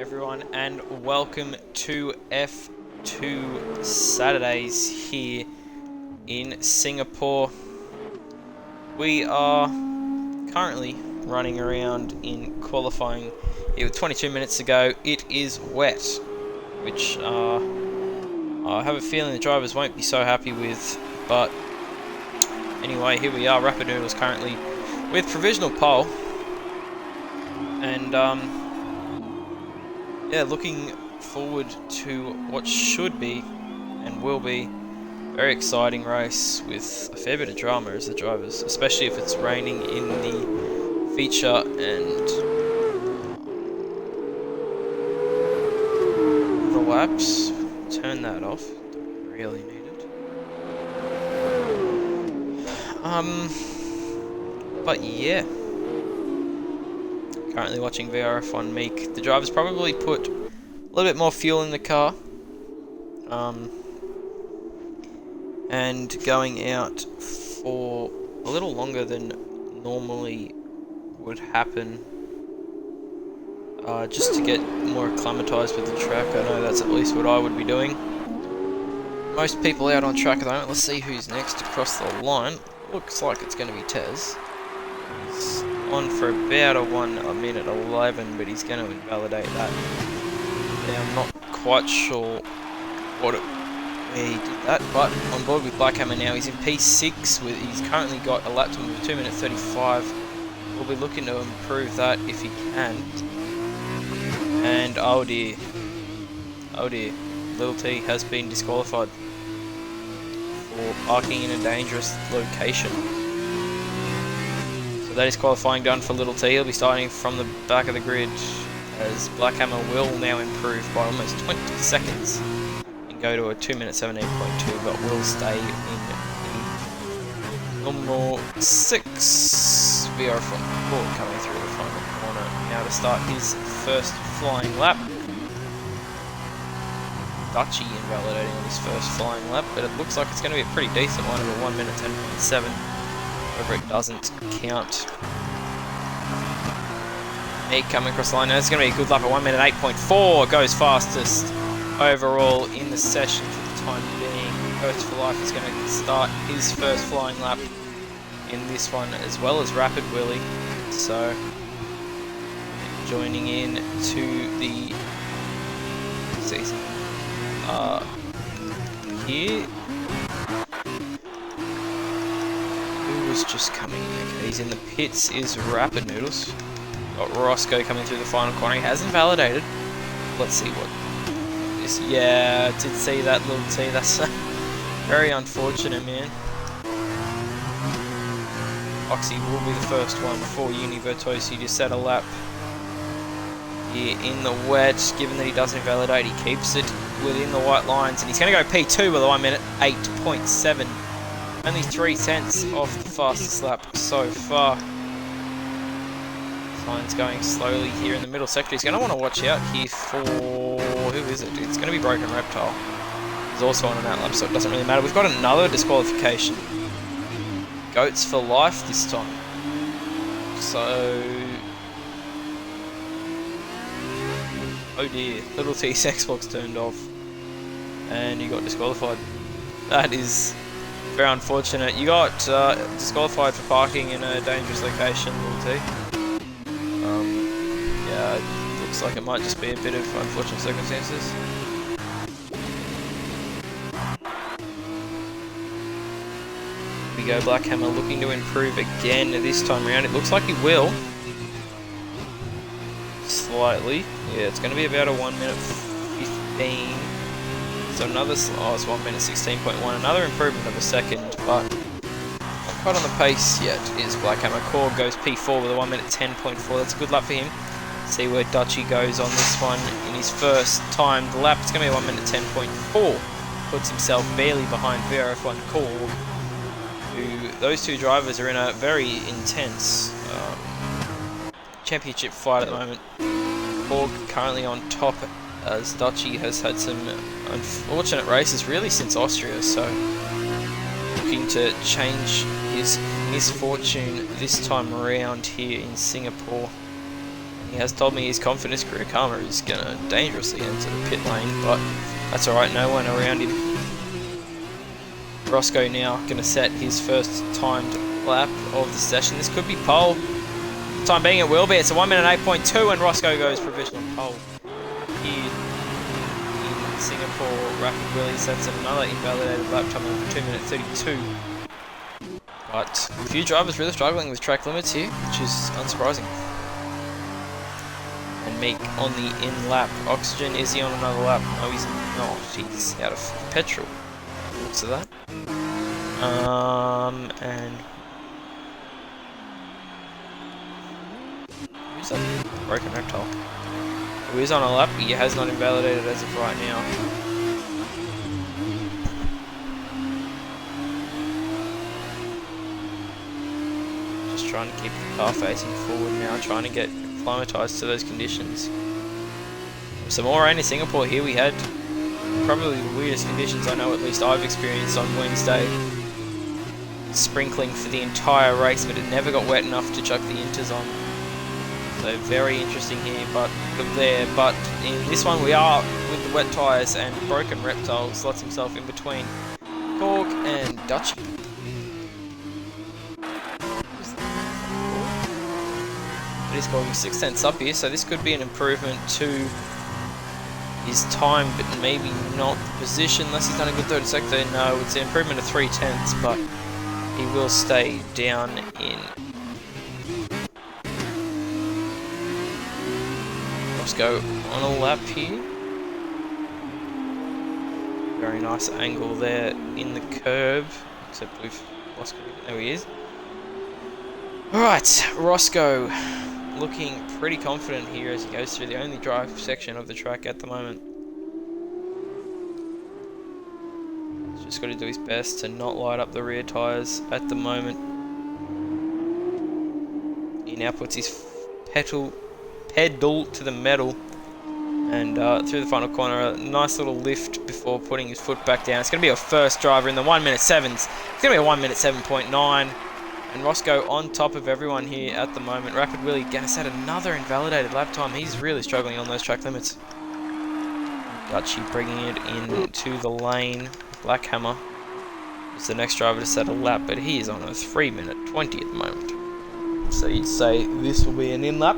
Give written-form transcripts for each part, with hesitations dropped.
everyone, and welcome to F2 Saturdays here in Singapore. We are currently running around in qualifying here with 22 minutes to go. It is wet, which I have a feeling the drivers won't be so happy with, but anyway, here we are. Rapid Noodles currently with provisional pole, and yeah, looking forward to what should be and will be a very exciting race with a fair bit of drama as the drivers, especially if it's raining in the feature and the laps. Turn that off. Don't really need it. But yeah. Currently watching VRF1 Meek. The drivers probably put a little bit more fuel in the car. And going out for a little longer than normally would happen. Just to get more acclimatized with the track. I know that's at least what I would be doing. Most people out on track at the moment. Let's see who's next to cross the line. Looks like it's going to be Tez. He's on for about a 1 minute 11, but he's going to invalidate that. Now, I'm not quite sure where he did that, but on board with Blackhammer now. He's in P6. He's currently got a lap time of 2 minutes 35. We'll be looking to improve that if he can. And oh dear, Little T has been disqualified for parking in a dangerous location. So that is qualifying done for Little T. He'll be starting from the back of the grid as Blackhammer will now improve by almost 20 seconds and go to a 2 minute 17.2, but will stay in number 6. VR4 coming through the final corner now to start his first flying lap. Dutchy invalidating on his first flying lap, but it looks like it's going to be a pretty decent one of a 1 minute 10.7. However, it doesn't count. Me coming across the line. Now it's going to be a good lap at 1 minute 8.4. Goes fastest overall in the session for the time being. Ghost for Life is going to start his first flying lap in this one, as well as Rapid Willie. So, joining in to the season here. Who was just coming in? Okay, he's in the pits is Rapid Noodles. Got Roscoe coming through the final corner. He has invalidated. Let's see what this. Yeah, I did see that, Little T. That's very unfortunate, man. Oxy will be the first one for Univertosi to set a lap here in the wet. Given that he does invalidate, he keeps it within the white lines, and he's going to go P2 with a 1 minute 8.7. Only 3/10 off the fastest lap so far. Line's going slowly here in the middle sector. He's going to want to watch out here for... who is it? It's going to be Broken Reptile. He's also on an out lap, so it doesn't really matter. We've got another disqualification. Goats for life this time. So... oh dear, Little T's Xbox turned off and you got disqualified. That is very unfortunate. You got disqualified for parking in a dangerous location, Little T. Yeah, it looks like it might just be a bit of unfortunate circumstances. Here we go, Blackhammer looking to improve again this time around. It looks like he will. Slightly. Yeah, it's going to be about a 1 minute 15. So another, oh, it's 1 minute 16.1. Another improvement of a second, but not quite on the pace yet is Blackhammer. Core goes P4 with a 1 minute 10.4. That's a good lap for him. See where Dutchy goes on this one in his first timed lap. It's going to be a 1 minute 10.4. Puts himself barely behind VRF1 Core, who those two drivers are in a very intense championship fight at the moment. Korg currently on top as Dutchy has had some unfortunate races really since Austria, so looking to change his misfortune this time around here in Singapore. He has told me he's confident Kurikama is going to dangerously enter the pit lane, but that's alright, no one around him. Roscoe now going to set his first timed lap of the session. This could be pole. For the time being, it will be. It's a 1 minute 8.2, and Roscoe goes provisional pole. Here in Singapore, Rapid Willie sets another invalidated lap time of 2 minute 32. But a few drivers really struggling with track limits here, which is unsurprising. And Meek on the in lap. Oxygen, is he on another lap? No, he's not. He's out of petrol. Looks of that. And who's that broken reptile? Oh, he's on a lap. He has not invalidated as of right now. Just trying to keep the car facing forward now, trying to get acclimatized to those conditions. Some more rain in Singapore here. We had probably the weirdest conditions I know, at least I've experienced on Wednesday. Sprinkling for the entire race, but it never got wet enough to chuck the inters on. So very interesting here, but in this one we are with the wet tyres, and broken reptile slots himself in between Korg and Dutchy. It is going 6/10 up here, so this could be an improvement to his time, but maybe not the position unless he's done a good third sector. No, it's an improvement of 3/10, but he will stay down in. Let's go on a lap here. Very nice angle there in the curb, except we've lost him. There he is. Alright, Roscoe looking pretty confident here as he goes through the only drive section of the track at the moment. He's just got to do his best to not light up the rear tyres at the moment. He now puts his pedal to the metal, and through the final corner, a nice little lift before putting his foot back down. It's going to be a first driver in the 1 minute 7s. It's going to be a 1 minute 7.9. And Roscoe on top of everyone here at the moment. Rapid Willie going to set another invalidated lap time. He's really struggling on those track limits. Dutchy bringing it into the lane. Blackhammer is the next driver to set a lap, but he is on a 3 minute 20 at the moment. So you'd say this will be an in lap.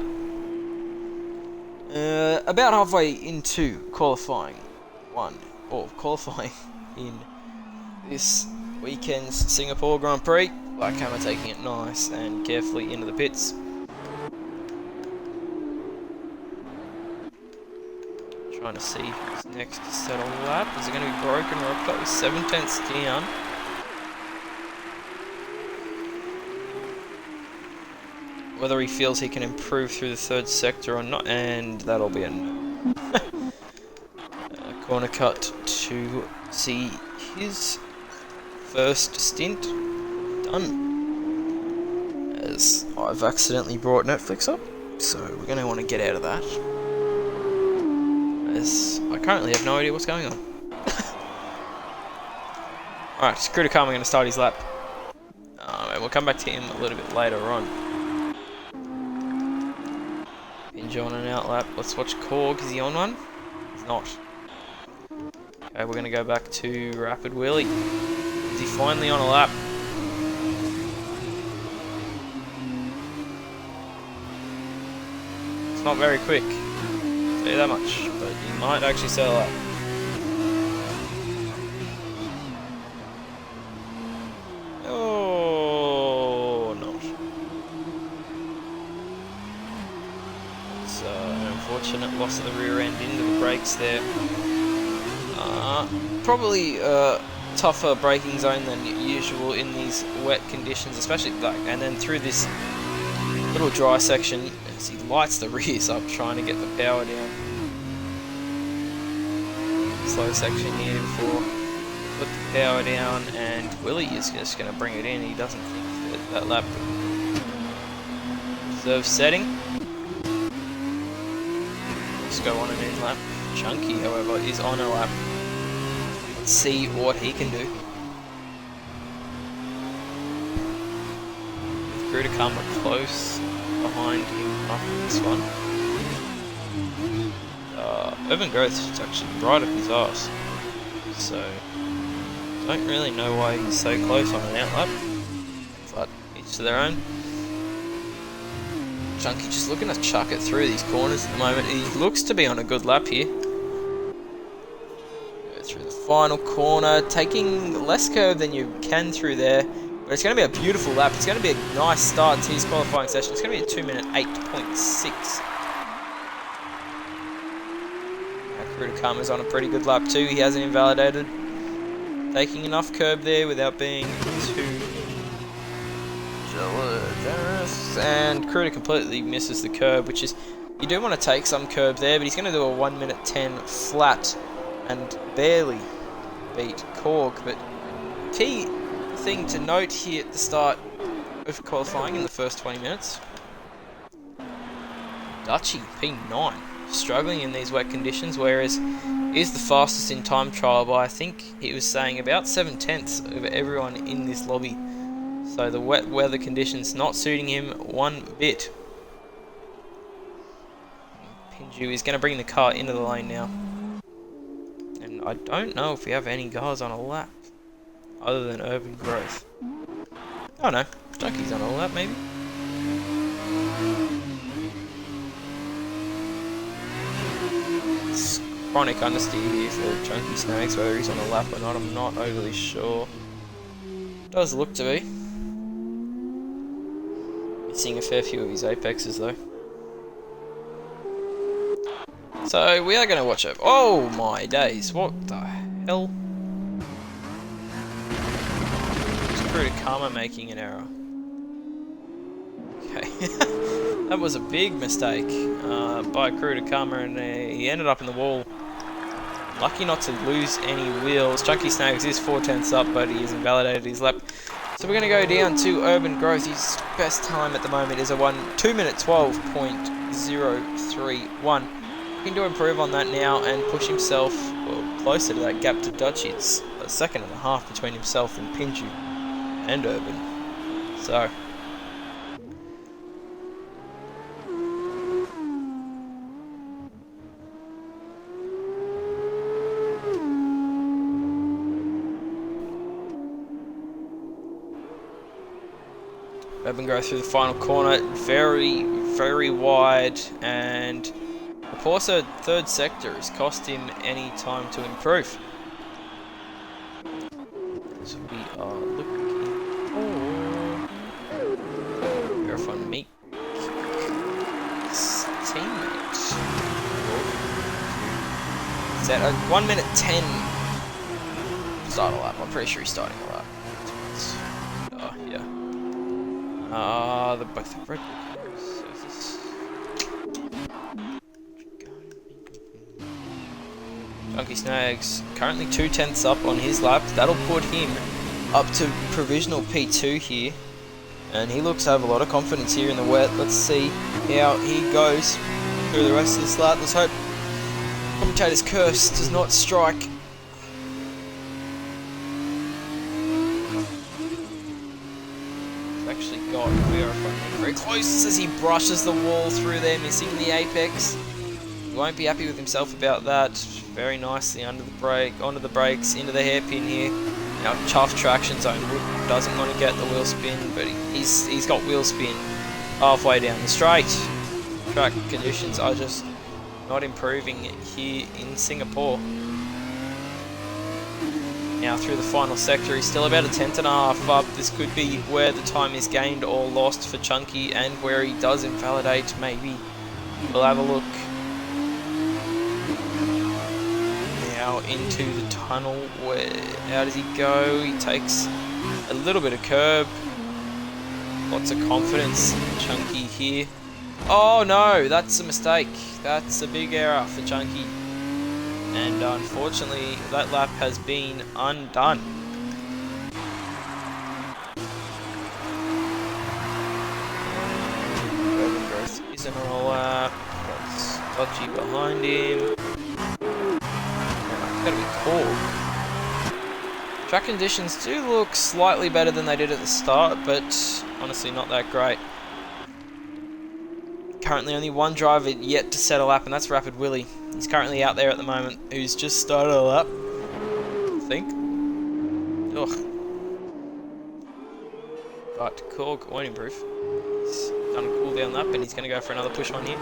About halfway into qualifying qualifying in this weekend's Singapore Grand Prix. Blackhammer taking it nice and carefully into the pits. Trying to see who's next to set a lap. Is it going to be broken reptile with 7/10 down? Whether he feels he can improve through the third sector or not, and that'll be a no. Corner cut to see his first stint done. As I've accidentally brought Netflix up, so we're going to want to get out of that. As I currently have no idea what's going on. Alright, Kurikama going to start his lap. And we'll come back to him a little bit later on. Binge on an out lap. Let's watch Korg. Is he on one? He's not. Okay, we're going to go back to Rapid Willie. Is he finally on a lap? It's not very quick. I'll tell you that much. But he might actually settle up. Oh, not. It's an unfortunate loss of the rear end into the brakes there. Probably tougher braking zone than usual in these wet conditions, especially like, and then through this little dry section as he lights the rears up trying to get the power down. Slow section here before put the power down, and Willie is just going to bring it in. He doesn't think that lap reserve setting. Let's go on an in lap. Chunky, however, is on a lap. Let's see what he can do. With Kurikama close behind him after this one. Urban Growth is actually right up his arse. So, don't really know why he's so close on an outlap. But each to their own. Chunky just looking to chuck it through these corners at the moment. He looks to be on a good lap here. Go through the final corner, taking less curve than you can through there. But it's going to be a beautiful lap. It's going to be a nice start to his qualifying session. It's going to be a 2 minute 8.6. Kurikama's on a pretty good lap too. He hasn't invalidated. Taking enough curb there without being too generous. And Kruder completely misses the curb, which is, you do want to take some curb there, but he's going to do a 1 minute 10 flat and barely beat Korg. But key thing to note here at the start of qualifying in the first 20 minutes, Dutchy P9 struggling in these wet conditions, whereas he's the fastest in time trial by, I think he was saying, about 7/10 of everyone in this lobby. So the wet weather conditions not suiting him one bit. Pinju is going to bring the car into the lane now. And I don't know if we have any guys on a lap other than Urban Growth. Oh no, Junky's on a lap maybe. It's chronic understeer here for Chunky Snakes, whether he's on a lap or not, I'm not overly sure. Does look to be. Missing a fair few of his apexes though. So we are going to watch it. Oh my days, what the hell? Is Kurikama making an error? Okay. That was a big mistake by Kurikama, and he ended up in the wall. Lucky not to lose any wheels. Chunky Snags is 4/10 up, but he has invalidated his lap. So we're going to go down to Urban Growth. His best time at the moment is a 2 minute 12.031. He can do improve on that now and push himself closer to that gap to Dutch. It's a second and a half between himself and Pinju and Urban. So Urban Growth through the final corner, very, very wide, and of course a third sector has cost him any time to improve. So we are looking for verify make teammate. Is that a 1 minute 10 start a lap? I'm pretty sure he's starting a lap. Oh yeah. Both the red Chunky Snags currently 2/10 up on his lap. That'll put him up to provisional P2 here, and he looks to have a lot of confidence here in the wet. Let's see how he goes through the rest of this lap. Let's hope commentator's curse does not strike. Actually got very close as he brushes the wall through there, missing the apex. He won't be happy with himself about that. Very nicely under the brake, onto the brakes, into the hairpin here. Now tough traction zone. Doesn't want to get the wheel spin, but he's got wheel spin halfway down the straight. Track conditions are just not improving here in Singapore. Now through the final sector, he's still about a 10.5 up. This could be where the time is gained or lost for Chunky, and where he does invalidate, maybe. We'll have a look. Now into the tunnel. How does he go? He takes a little bit of curb. Lots of confidence, Chunky here. Oh no, that's a mistake. That's a big error for Chunky. And unfortunately, that lap has been undone. Urban Growth isn't on a lap. That's Dodgy behind him. Gotta be Korg. Track conditions do look slightly better than they did at the start, but honestly not that great. currently only one driver yet to set a lap, and that's Rapid Willie. He's currently out there at the moment, who's just started a lap, I think. Ugh. But Korg won't improve. He's done a cool down lap, and he's going to go for another push on here.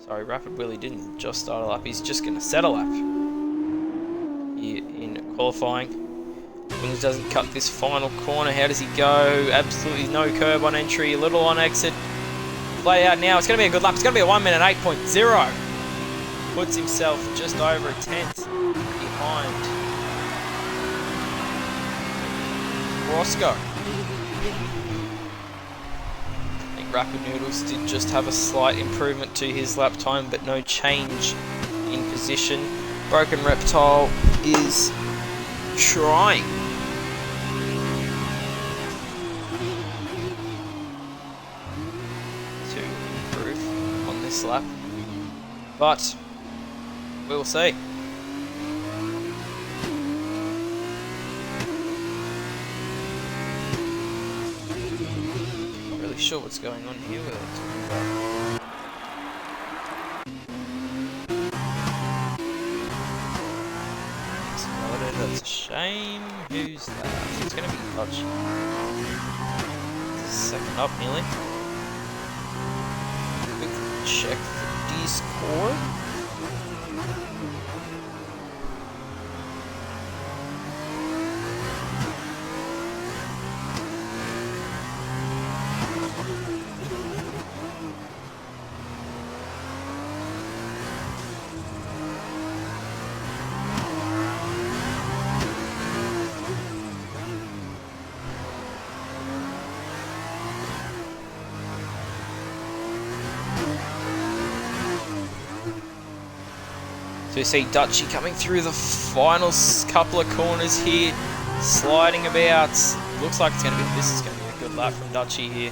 Sorry, Rapid Willie didn't just start a lap, he's just going to set a lap here in qualifying. Wings doesn't cut this final corner. How does he go? Absolutely no curb on entry, a little on exit. Play out now. It's going to be a good lap. It's going to be a 1 minute 8.0. Puts himself just over a tenth behind Roscoe. I think Rapid Noodles did just have a slight improvement to his lap time, but no change in position. Broken Reptile is trying to improve on this lap, but we'll see. Not really sure what's going on here with it. That's a shame. Who's that? It's going to be Dutch. Second up, nearly. Quick check the D-score. So we see Dutchy coming through the final couple of corners here, sliding about. Looks like this is going to be a good lap from Dutchy here.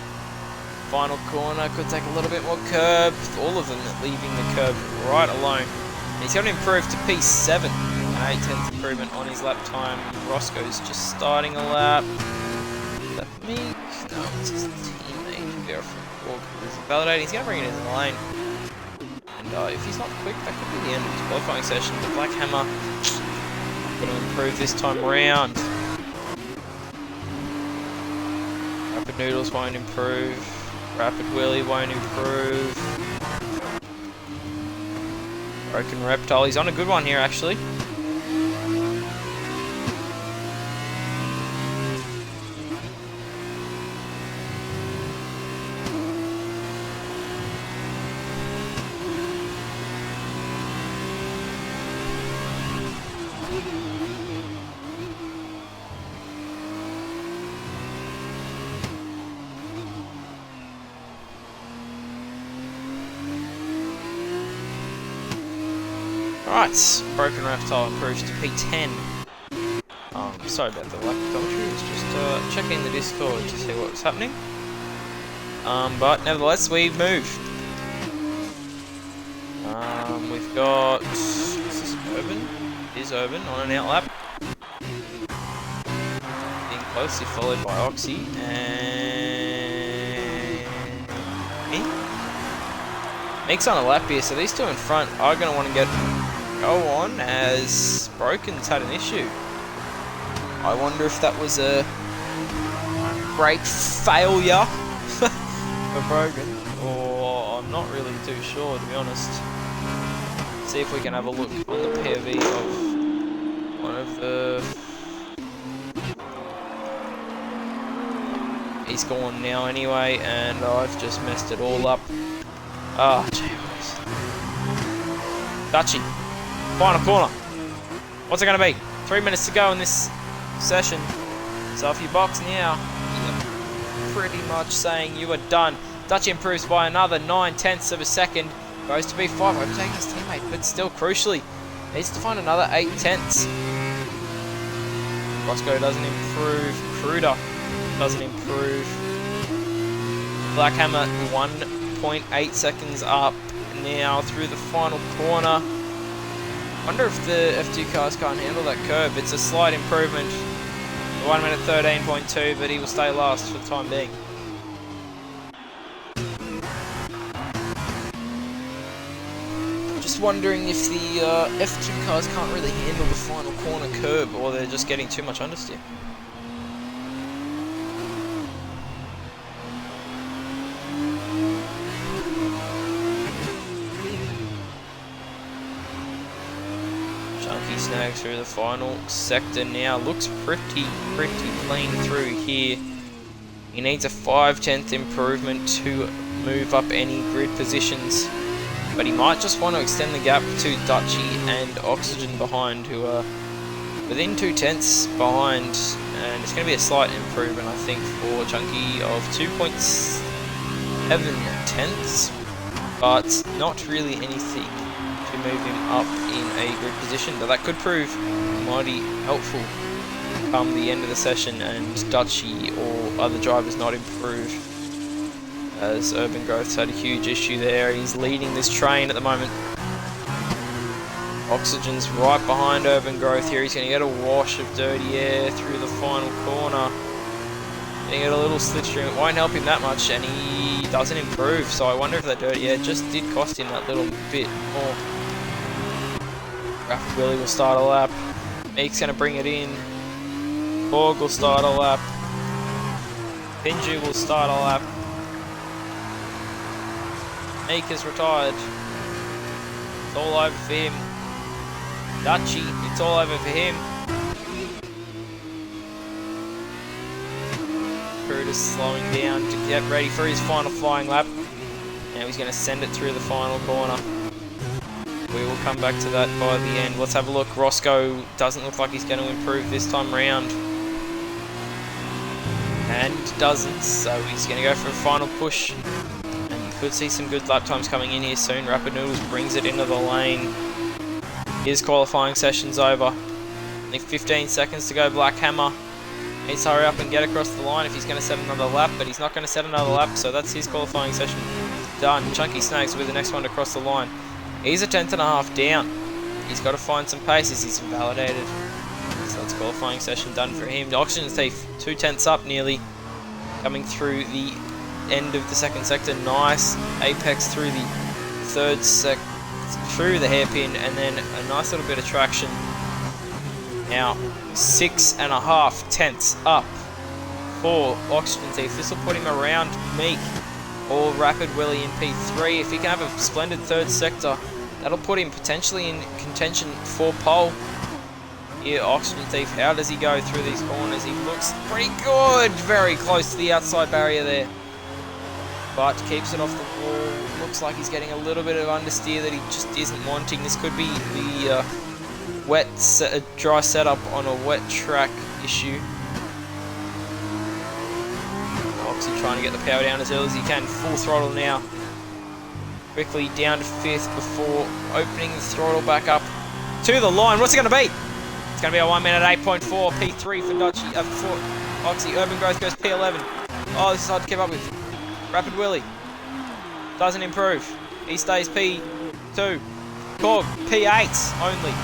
Final corner could take a little bit more curb. All of them leaving the curb right alone. And he's going to improve to P7, an 8/10 improvement on his lap time. Roscoe's just starting a lap. Is that Meek? No, it's his teammate. He's validating. He's going to bring it into the lane. And if he's not quick, that could be the end of his qualifying session. The Black Hammer going to improve this time around. Rapid Noodles won't improve. Rapid Willie won't improve. Broken Reptile. He's on a good one here, actually. Alright, Broken Reptile improves to P10. Sorry about the lack of commentary, I was just checking the Discord to see what was happening. But nevertheless, we've moved. We've got... Is this Urban? It is Urban on an outlap. Being closely followed by Oxy and... me? Meek's on a lap here, so these two in front are going to want to go on as Broken's had an issue. I wonder if that was a brake failure for Broken, or I'm not really too sure, to be honest. See if we can have a look on the POV of one of the... He's gone now anyway, and I've just messed it all up. Ah, jeez. Dutchy. Final corner. What's it going to be? 3 minutes to go in this session. So if you box now, you're pretty much saying you are done. Dutchy improves by another 9/10 of a second. Goes to B5, overtaking his teammate, but still crucially needs to find another 8/10. Roscoe doesn't improve. Cruder doesn't improve. Black Hammer 1.8 seconds up now through the final corner. Wonder if the F2 cars can't handle that curve. It's a slight improvement. 1 minute 13.2, but he will stay last for the time being. just wondering if the F2 cars can't really handle the final corner curb, or they're just getting too much understeer. Chunky snags through the final sector now. Looks pretty clean through here. He needs a 5/10 improvement to move up any grid positions, but he might just want to extend the gap to Dutchy and Oxygen behind, who are within 2/10 behind, and it's going to be a slight improvement, I think, for Chunky of 2.7 tenths, but not really anything to move him up in a grid position, but that could prove mighty helpful come the end of the session and Dutchy or other drivers not improve, as Urban Growth's had a huge issue there. He's leading this train at the moment. Oxygen's right behind Urban Growth here. He's going to get a wash of dirty air through the final corner. Getting it a little slipstream. It won't help him that much, and he doesn't improve, so I wonder if that dirty air just did cost him that little bit more. Rapid Willie will start a lap. Meek's going to bring it in. Borg will start a lap. Pinju will start a lap. Meek is retired. It's all over for him. Dutchy, it's all over for him. Cruder's slowing down to get ready for his final flying lap. Now he's going to send it through the final corner. We will come back to that by the end. Let's have a look. Roscoe doesn't look like he's going to improve this time round. And doesn't, so he's going to go for a final push. And you could see some good lap times coming in here soon. Rapid Noodles brings it into the lane. His qualifying session's over. Only 15 seconds to go. Black Hammer needs to hurry up and get across the line if he's going to set another lap, but he's not going to set another lap, so that's his qualifying session done. Chunky Snakes will be the next one to cross the line. He's a 10.5 down. He's got to find some paces. He's invalidated. So that's qualifying session done for him. The Oxygen Thief, 2/10 up nearly. Coming through the end of the second sector. Nice apex through the third through the hairpin, and then a nice little bit of traction. Now 6.5 tenths up for Oxygen Thief. This will put him around Meek or Rapid Willie in P3. If he can have a splendid third sector, that'll put him potentially in contention for pole. Here, Oxygen Thief, how does he go through these corners? He looks pretty good, very close to the outside barrier there, but keeps it off the wall. Looks like he's getting a little bit of understeer that he just isn't wanting. This could be the dry setup on a wet track issue. Oxy trying to get the power down as early as he can. Full throttle now. Quickly down to 5th before opening the throttle back up to the line. What's it going to be? It's going to be a 1 minute 8.4. P3 for Dutchy. For Oxy. Urban Growth goes P11. Oh, this is hard to keep up with. Rapid Willie doesn't improve. He stays P2. Korg P8 only.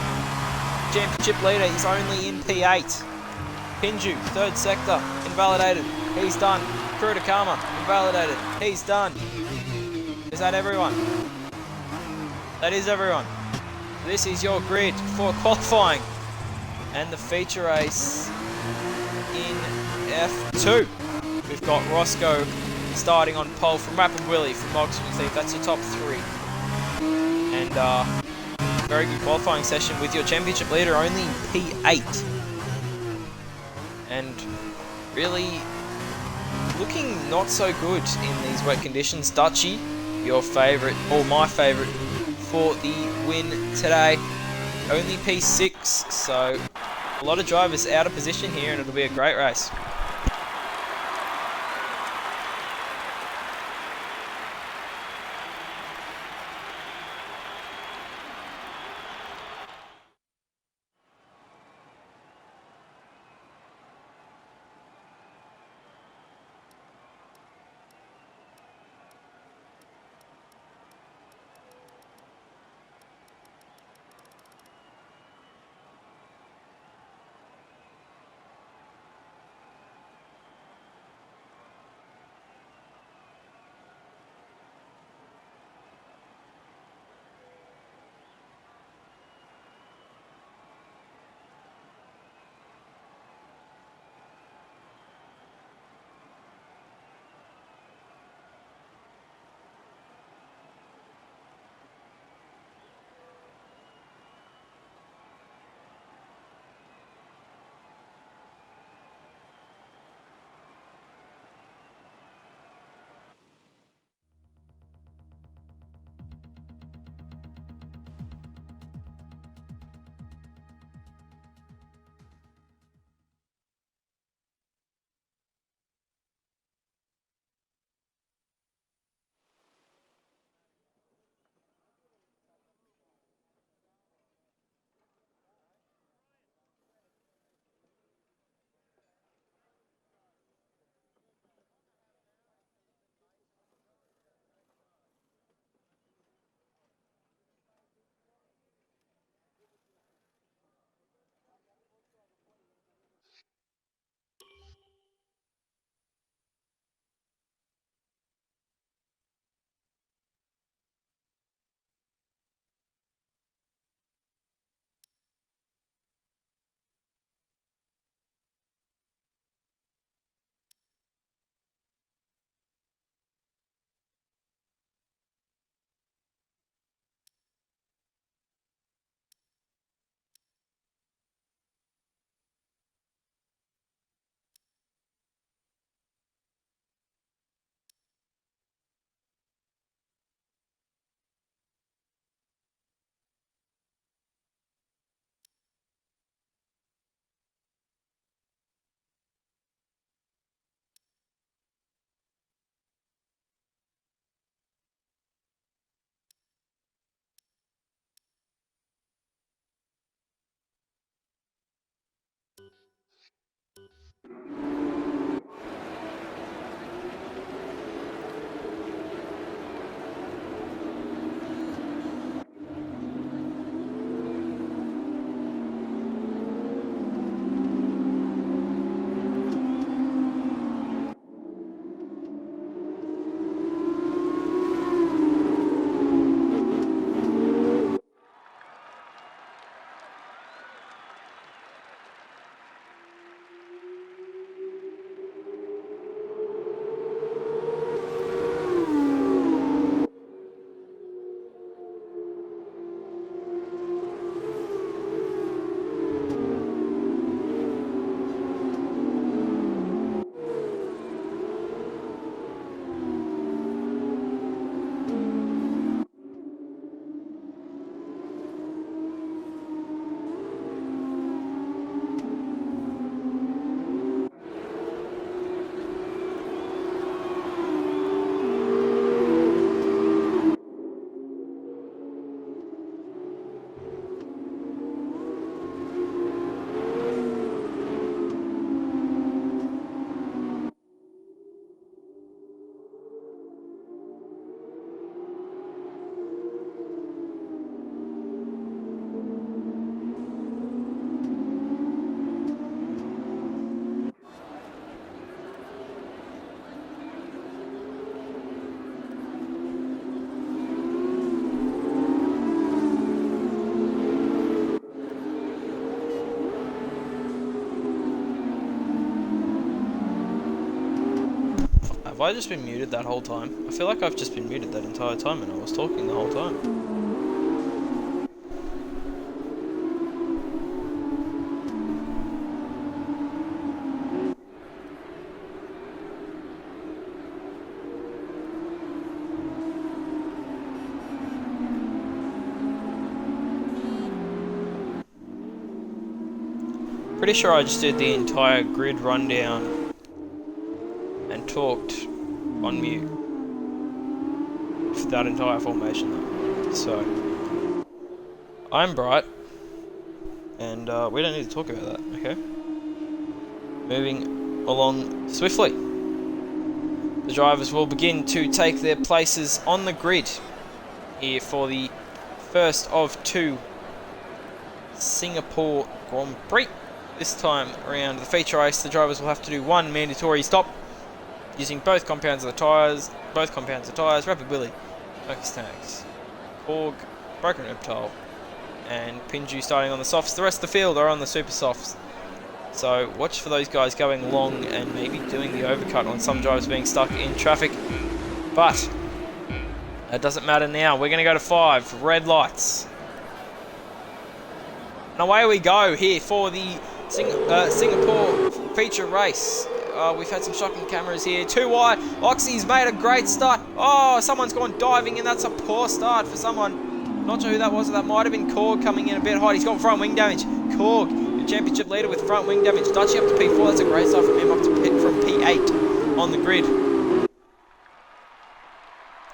Championship leader is only in P8. Pinju, third sector, invalidated. He's done. Kurudakama, invalidated. He's done. Is that everyone? That is everyone. This is your grid for qualifying and the feature race in F2. We've got Roscoe starting on pole from Rapid Willie from Oxygen Thief. That's your top 3. And very good qualifying session with your championship leader only in P8. And really looking not so good in these wet conditions. Dutchy, your favourite, or my favourite, for the win today. Only P6, so a lot of drivers out of position here, and it'll be a great race. Have I just been muted that whole time? I feel like I've just been muted that entire time and I was talking the whole time. Pretty sure I just did the entire grid rundown and talked on mute for that entire formation though. So, I'm Bright, and we don't need to talk about that, okay? Moving along swiftly. The drivers will begin to take their places on the grid here for the first of two Singapore Grand Prix. This time around the feature race, the drivers will have to do one mandatory stop using both compounds of the tyres. Rapid Willy, Focus Tanks, Korg, Broken Reptile, and Pinju starting on the softs. The rest of the field are on the super softs. So watch for those guys going long and maybe doing the overcut on some drivers being stuck in traffic. But that doesn't matter now. We're going to go to 5 red lights. And away we go here for the Singapore feature race. We've had some shocking cameras here. Too wide. Oxy's made a great start. Oh, someone's gone diving, and that's a poor start for someone. Not sure who that was. That might have been Korg coming in a bit hot. He's got front wing damage. Korg, the championship leader with front wing damage. Dutchy up to P4. That's a great start from him up to from P8 on the grid. And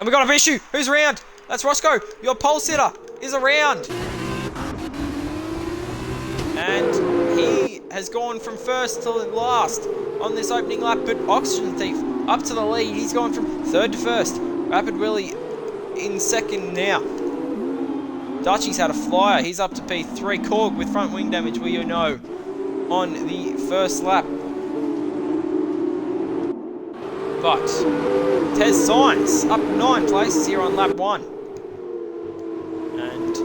we got an issue. Who's around? That's Roscoe. Your pole sitter is around. And he has gone from first to last on this opening lap, but Oxygen Thief up to the lead. He's gone from third to first. Rapid Willy in second now. Dutchy's had a flyer. He's up to P3. Korg with front wing damage, we know, on the first lap. But Tez Science up 9 places here on lap 1. And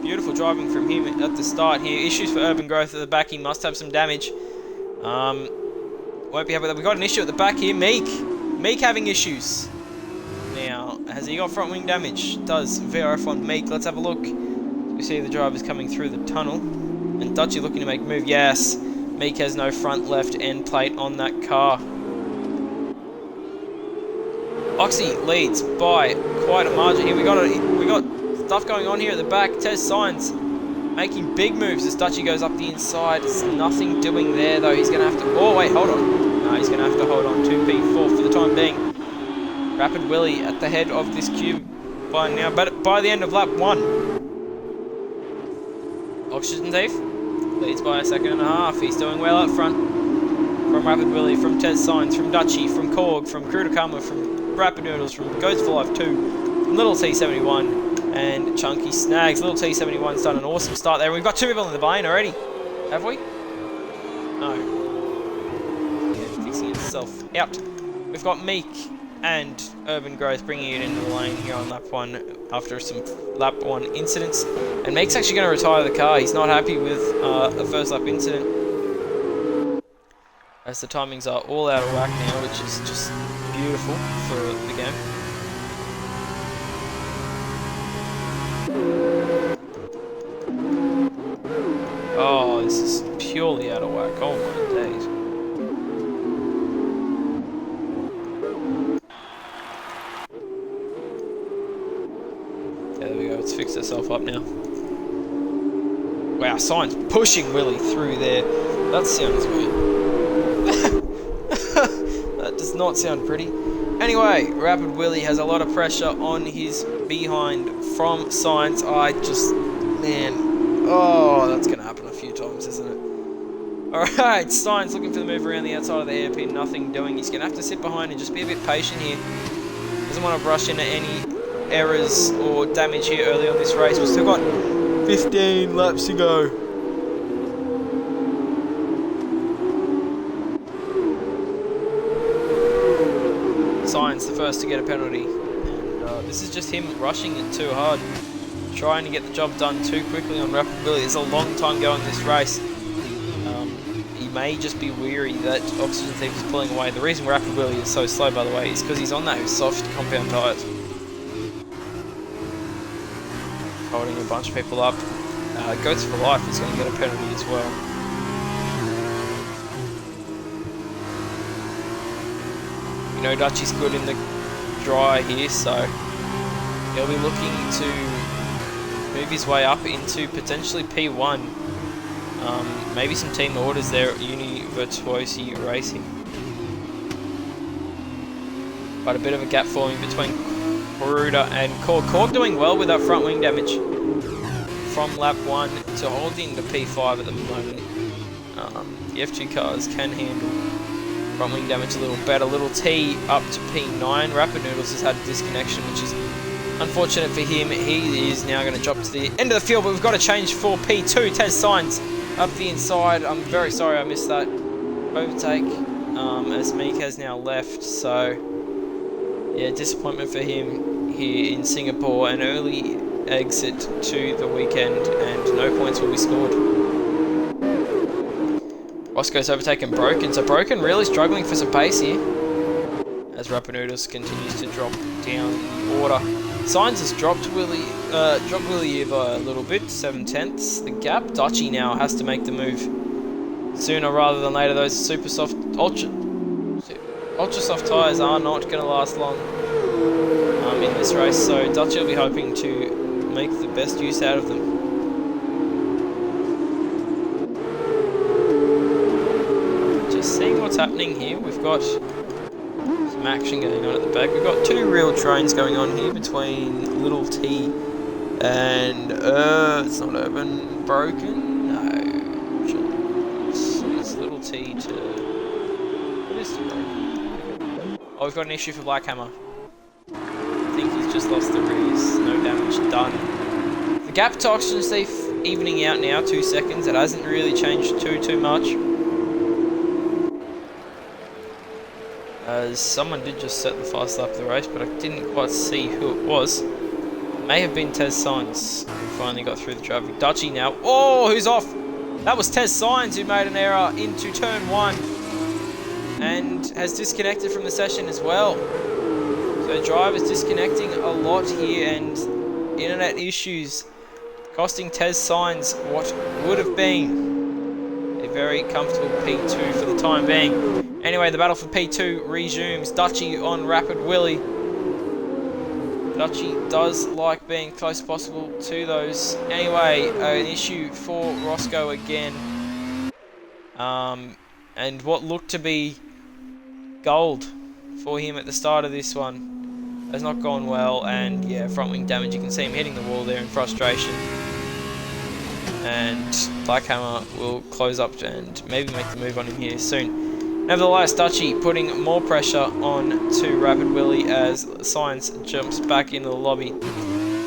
beautiful driving from him at the start here. Issues for Urban Growth at the back. He must have some damage. Won't be happy with that. We've got an issue at the back here. Meek having issues. Now, has he got front wing damage? Does VRF on Meek. Let's have a look. We see the drivers coming through the tunnel. And Dutchy looking to make a move. Yes. Meek has no front left end plate on that car. Oxy leads by quite a margin here. We got stuff going on here at the back. Tez Signs making big moves as Dutchy goes up the inside. There's nothing doing there though. He's going to have to... Oh wait, hold on. No, he's going to have to hold on to P4 for the time being. Rapid Willy at the head of this cube by now. But by the end of lap 1. Oxygen Thief Leads by a second and a half. He's doing well up front. From Rapid Willie, from Tez Signs, from Dutchy, from Korg, from Krudakama, from Rapid Noodles, from Goes for Life 2, from Little T71, and Chunky Snags. Little T71's done an awesome start there. We've got 2 people in the lane already. Have we? No. Yeah, fixing itself out. We've got Meek and Urban Growth bringing it into the lane here on lap 1 after some lap 1 incidents. And Meek's actually going to retire the car. He's not happy with a first lap incident, as the timings are all out of whack now, which is just beautiful for the game. Oh, this is purely out of whack. Oh my days. There we go, it's fixed itself up now. Wow, Sign's pushing Willie through there. That sounds good. That does not sound pretty. Anyway, Rapid Willie has a lot of pressure on his behind from Signs. Man, oh, that's going to happen a few times, isn't it? Alright, Signs looking for the move around the outside of the hairpin, nothing doing. He's going to have to sit behind and just be a bit patient here. Doesn't want to rush into any errors or damage here early on this race. We've still got 15 laps to go. Signs the first to get a penalty, and this is just him rushing it too hard, trying to get the job done too quickly on Rapid Willie. There's a long time going this race. He may just be weary that Oxygen Thief is pulling away. The reason Rapid Willie is so slow, by the way, is because he's on those soft compound tyres. Holding a bunch of people up. Goats for Life is going to get a penalty as well. You know, Dutchy's good in the dry here, so he'll be looking to move his way up into potentially P1. Maybe some team orders there at FormulaOCE Racing. But a bit of a gap forming between Karuda and Korg. Korg doing well with that front wing damage from lap 1 to hold into P5 at the moment. The F2 cars can handle front wing damage a little better. Little T up to P9. Rapid Noodles has had a disconnection, which is unfortunate for him. He is now going to drop to the end of the field, but we've got to change for P2. Tez Signs up the inside. I'm very sorry I missed that overtake, as Meek has now left. So, yeah, disappointment for him here in Singapore. An early exit to the weekend, and no points will be scored. Roscoe's overtaken Broken, so Broken really struggling for some pace here, as Rapid Noodles continues to drop down the order. Signs has dropped Willie here by a little bit, 7/10 the gap. Dutchy now has to make the move sooner rather than later. Those super soft, ultra soft tyres are not going to last long in this race, so Dutchy will be hoping to make the best use out of them. Seeing what's happening here, we've got some action going on at the back. We've got 2 real trains going on here between Little T and it's not Urban Broken. No, it's Little T to what is the Broken? Oh, we've got an issue for Black Hammer. I think he's just lost the rears. No damage done. The gap to Oxygen Thief evening out now, 2 seconds. It hasn't really changed too much. As someone did just set the fast lap of the race, but I didn't quite see who it was. It may have been Tez Signs who finally got through the traffic. Dutchy now. Oh, who's off? That was Tez Signs who made an error into turn 1 and has disconnected from the session as well. So drivers disconnecting a lot here, and internet issues costing Tez Signs what would have been a very comfortable P2 for the time being. Anyway, the battle for P2 resumes. Dutchy on Rapid Willie. Dutchy does like being close as possible to those. Anyway, an issue for Roscoe again. And what looked to be gold for him at the start of this one has not gone well. And yeah, front wing damage. You can see him hitting the wall there in frustration. and Blackhammer will close up and maybe make the move on him here soon. Nevertheless, Dutchy putting more pressure on to Rapid Willie as Science jumps back into the lobby.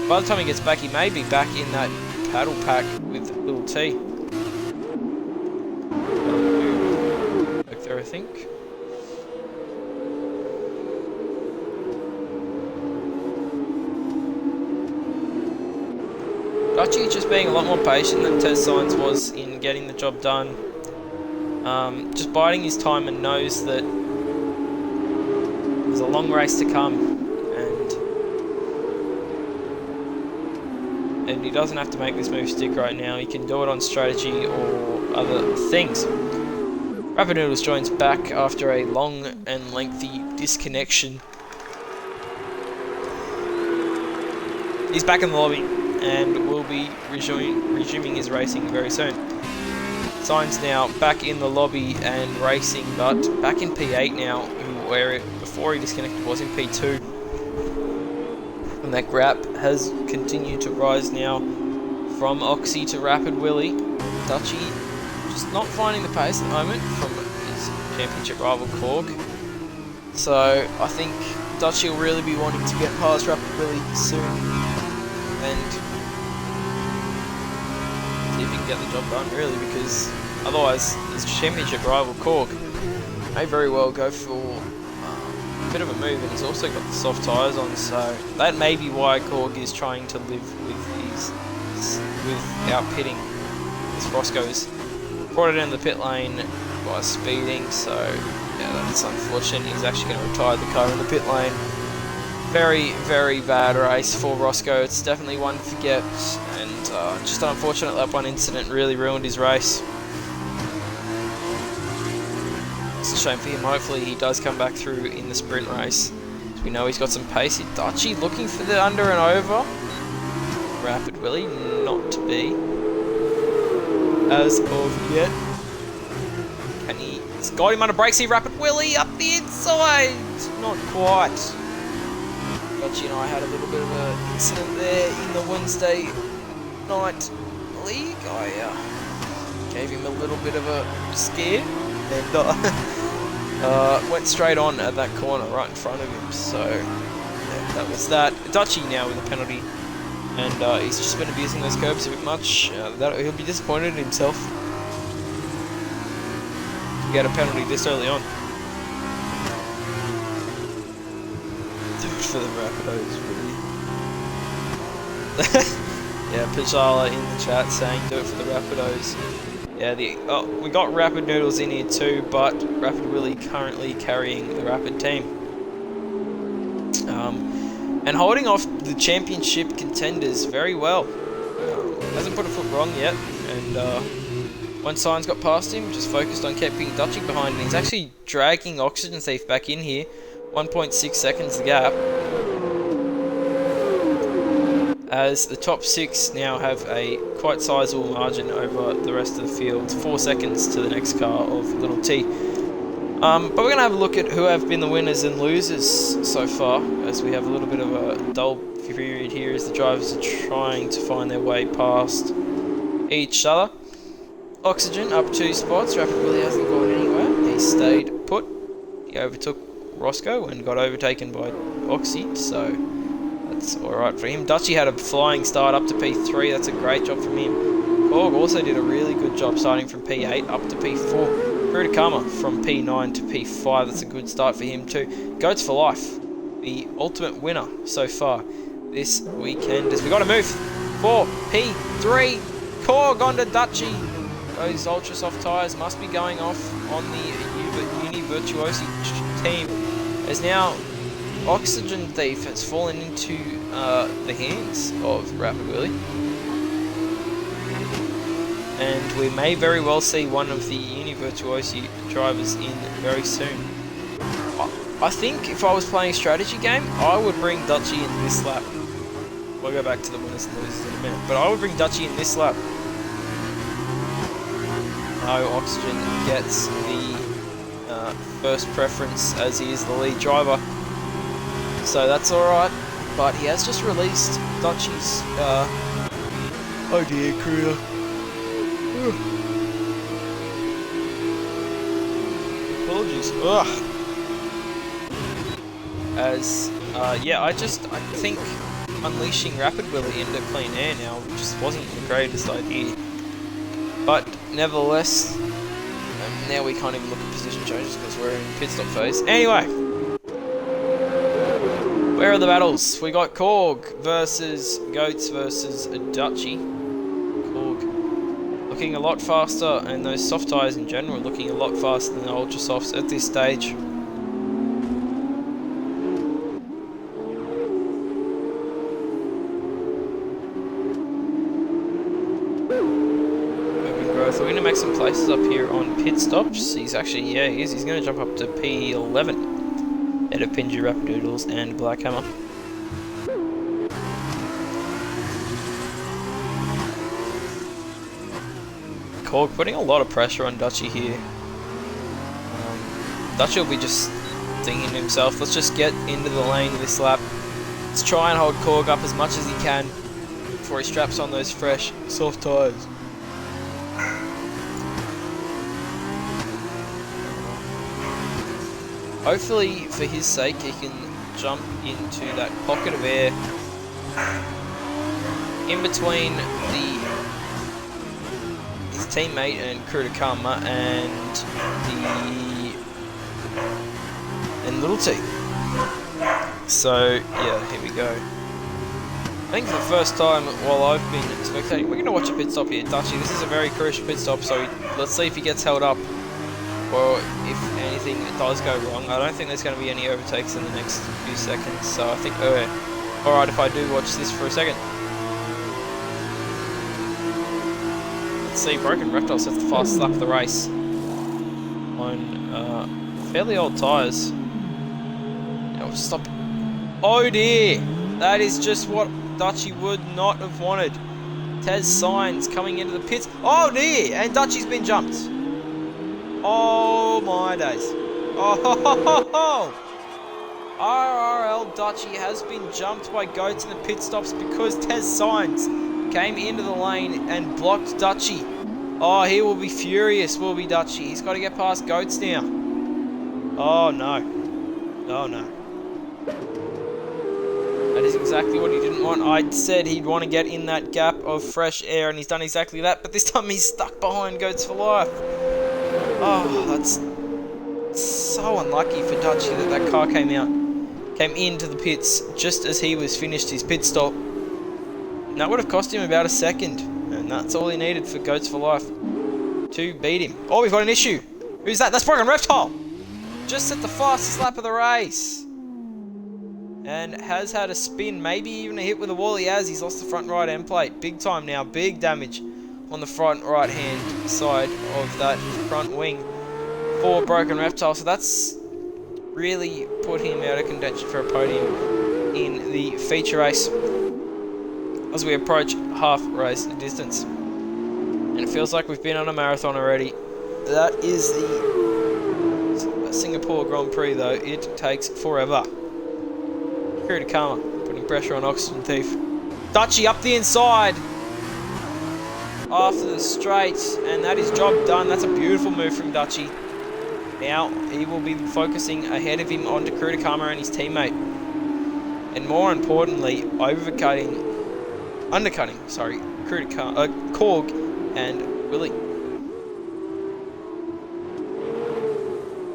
By the time he gets back, he may be back in that paddle pack with Little T. Back there, I think. Dutchy just being a lot more patient than Tez Science was in getting the job done. Just biding his time and knows that there's a long race to come, and he doesn't have to make this move stick right now. He can do it on strategy or other things. Rapid Noodles joins back after a long and lengthy disconnection. He's back in the lobby and will be resuming his racing very soon. Signs now back in the lobby and racing, but back in P8 now, where before he disconnected was in P2. And that gap has continued to rise now from Oxy to Rapid Willie. Dutchy just not finding the pace at the moment from his championship rival Korg. So I think Dutchy will really be wanting to get past Rapid Willie soon and see if he can get the job done, really, because otherwise his championship rival Korg may very well go for a bit of a move, and he's also got the soft tyres on, so that may be why Korg is trying to live without pitting. As Roscoe's brought it in the pit lane by speeding, so yeah, that's unfortunate. He's actually going to retire the car in the pit lane. Very, very bad race for Roscoe. It's definitely one to forget, and just unfortunate that one incident really ruined his race. It's a shame for him. Hopefully he does come back through in the sprint race. We know he's got some pace. Dutchy looking for the under and over. Rapid Willie, not to be. As of yet. And he's got him under brakes here. Rapid Willie up the inside. Not quite. Dutchy and I had a little bit of an incident there in the Wednesday night league. I gave him a little bit of a scare and went straight on at that corner right in front of him. So yeah, that was that. Dutchy now with a penalty, and he's just been abusing those curbs a bit much. He'll be disappointed in himself to get a penalty this early on. For the Rapidos, really. Yeah, Pajala in the chat saying do it for the Rapidos. Yeah, we got Rapid Noodles in here too, but Rapid Willie currently carrying the Rapid team. And holding off the championship contenders very well. Hasn't put a foot wrong yet, and once Signs got past him, just focused on keeping Dutchy behind, and he's actually dragging Oxygen Thief back in here. 1.6 seconds the gap, as the top 6 now have a quite sizable margin over the rest of the field. 4 seconds to the next car of Little T. But we're going to have a look at who have been the winners and losers so far, as we have a little bit of a dull period here as the drivers are trying to find their way past each other. Oxygen up 2 spots. Rapid Willie hasn't gone anywhere. He stayed put. He overtook Roscoe and got overtaken by Oxy, so that's alright for him. Dutchy had a flying start up to P3, that's a great job from him. Korg also did a really good job starting from P8 up to P4. Kurtakama from P9 to P5, that's a good start for him too. Goats for Life, the ultimate winner so far this weekend, as we got a move for P3. Korg onto Dutchy. Those ultra soft tyres must be going off on the FormulaOCE team, as now Oxygen Thief has fallen into the hands of Rapid Willie, and we may very well see one of the FormulaOCE drivers in very soon. I think if I was playing a strategy game, I would bring Dutchy in this lap. We'll go back to the winners and losers in a minute, but I would bring Dutchy in this lap. No, Oxygen gets the first preference as he is the lead driver, so that's alright, but he has just released Dutchy's oh dear, career Apologies. Ugh. Yeah, I think unleashing Rapid Willy into clean air now just wasn't the greatest idea. But nevertheless, now we can't even look at position changes because we're in pit stop phase. Anyway, where are the battles? We got Korg versus Goats versus Dutchy. Korg looking a lot faster, and those soft tyres in general are looking a lot faster than the Ultra Softs at this stage. We're going to make some places up here on pit stops. He's actually, yeah, he is. He's going to jump up to P11. Head of Pinju, Rapidoodles, and Black Hammer. Korg putting a lot of pressure on Dutchy here. Dutchy will be just thinking to himself, let's just get into the lane this lap. Let's try and hold Korg up as much as he can before he straps on those fresh, soft tyres. Hopefully, for his sake, he can jump into that pocket of air in between his teammate and Kurtakama and Little T. So, yeah, here we go. I think for the first time while I've been spectating, we're going to watch a pit stop here. Dutchy, this is a very crucial pit stop, so let's see if he gets held up. Or if anything does go wrong. I don't think there's going to be any overtakes in the next few seconds, so I think alright if I do watch this for a second. Let's see, Broken Reptile sets the fastest lap of the race on fairly old tyres. Now we'll stop. Oh dear! That is just what Dutchy would not have wanted. Tez Signs coming into the pits. Oh dear! And Dutchy's been jumped. Oh my days. Oh ho ho ho ho! RRL Dutchy has been jumped by Goats in the pit stops because Tez Signs came into the lane and blocked Dutchy. Oh, he will be furious, will be Dutchy. He's got to get past Goats now. Oh no. Oh no. That is exactly what he didn't want. I said he'd want to get in that gap of fresh air, and he's done exactly that, but this time he's stuck behind Goats for life. Oh, that's so unlucky for Dutchy that that car came into the pits just as he was finished his pit stop. And that would have cost him about a second, and that's all he needed for Goats for life to beat him. Oh, we've got an issue. Who's that? That's Broken Reptile. Just at the fastest lap of the race. And has had a spin, maybe even a hit with a wall. He has. He's lost the front right end plate. Big time now. Big damage on the front right hand side of that front wing for Broken Reptile. So that's really put him out of contention for a podium in the feature race as we approach half race distance. And it feels like we've been on a marathon already. That is the Singapore Grand Prix though. It takes forever. Kurtakama putting pressure on Oxygen Thief. Dutchy up the inside after the straight, and that is job done. That's a beautiful move from Dutchy. Now he will be focusing ahead of him onto Kurtakama and his teammate, and more importantly, undercutting Korg and Willy.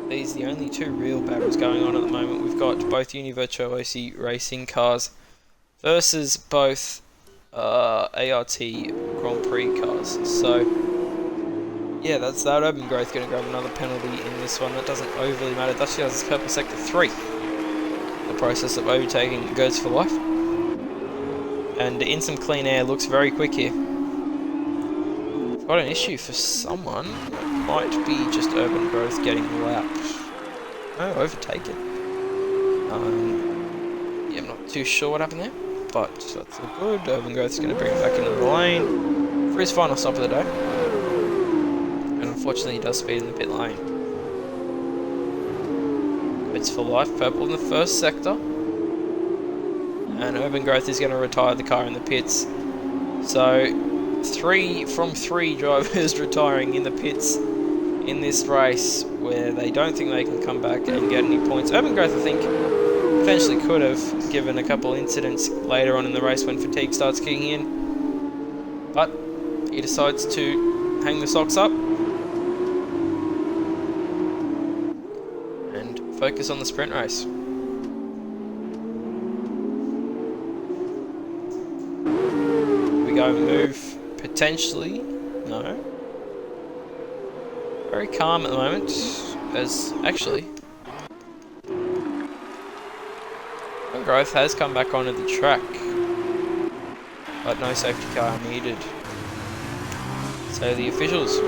These are the only two real battles going on at the moment. We've got both FormulaOCE racing cars versus both ART Grand Prix cars. So, yeah, that's that. Urban Growth going to grab another penalty in this one. That doesn't overly matter. Dutchy has his purple sector 3. The process of overtaking Goats for life. And in some clean air, looks very quick here. Got an issue for someone. It might be just Urban Growth getting lapped. No, overtaken. Yeah, I'm not too sure what happened there, but that's all good. Urban Growth's going to bring it back into the lane for his final stop of the day. And unfortunately, he does speed in the pit lane. It's for life, purple in the first sector. And Urban Growth is going to retire the car in the pits. So, 3 from 3 drivers retiring in the pits in this race, where they don't think they can come back and get any points. Urban Growth, I think, potentially could have, given a couple incidents later on in the race when fatigue starts kicking in. But he decides to hang the socks up and focus on the sprint race. We go move potentially. No. Very calm at the moment, as actually Growth has come back onto the track, but no safety car needed. So the officials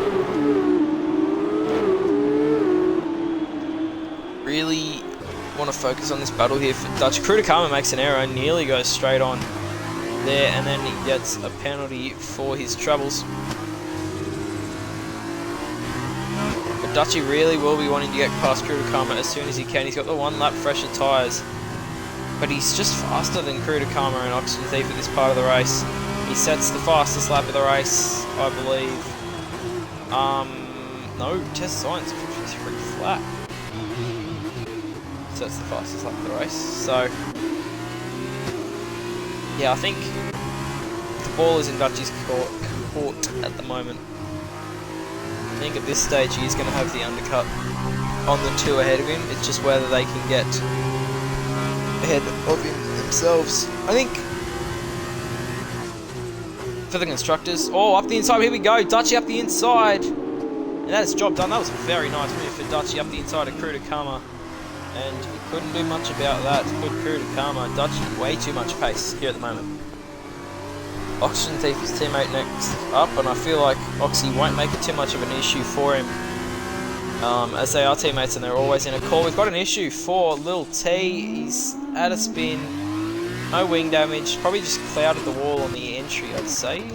really want to focus on this battle here for Dutch. Krudakama makes an error and nearly goes straight on there, and then he gets a penalty for his troubles. But Dutchy really will be wanting to get past Krudakama as soon as he can. He's got the 1 lap fresher tyres, but he's just faster than Krudakama and Oxygen Thief at this part of the race. He sets the fastest lap of the race, I believe. No, test science, it's pretty flat. Sets the fastest lap of the race. So, yeah, I think the ball is in Dutchy's court at the moment. I think at this stage he is going to have the undercut on the 2 ahead of him. It's just whether they can get ahead of him themselves. I think for the constructors. Oh, up the inside, here we go. Dutchy up the inside. And that is job done. That was a very nice move for Dutchy up the inside of Krudakama. And he couldn't do much about that. Good Krudakama. Dutchy, way too much pace here at the moment. Oxygen Thief, his teammate, next up, and I feel like Oxy won't make it too much of an issue for him, as they are teammates and they're always in a call. We've got an issue for Lil T. He's at a spin, no wing damage, probably just clouded the wall on the entry, I'd say.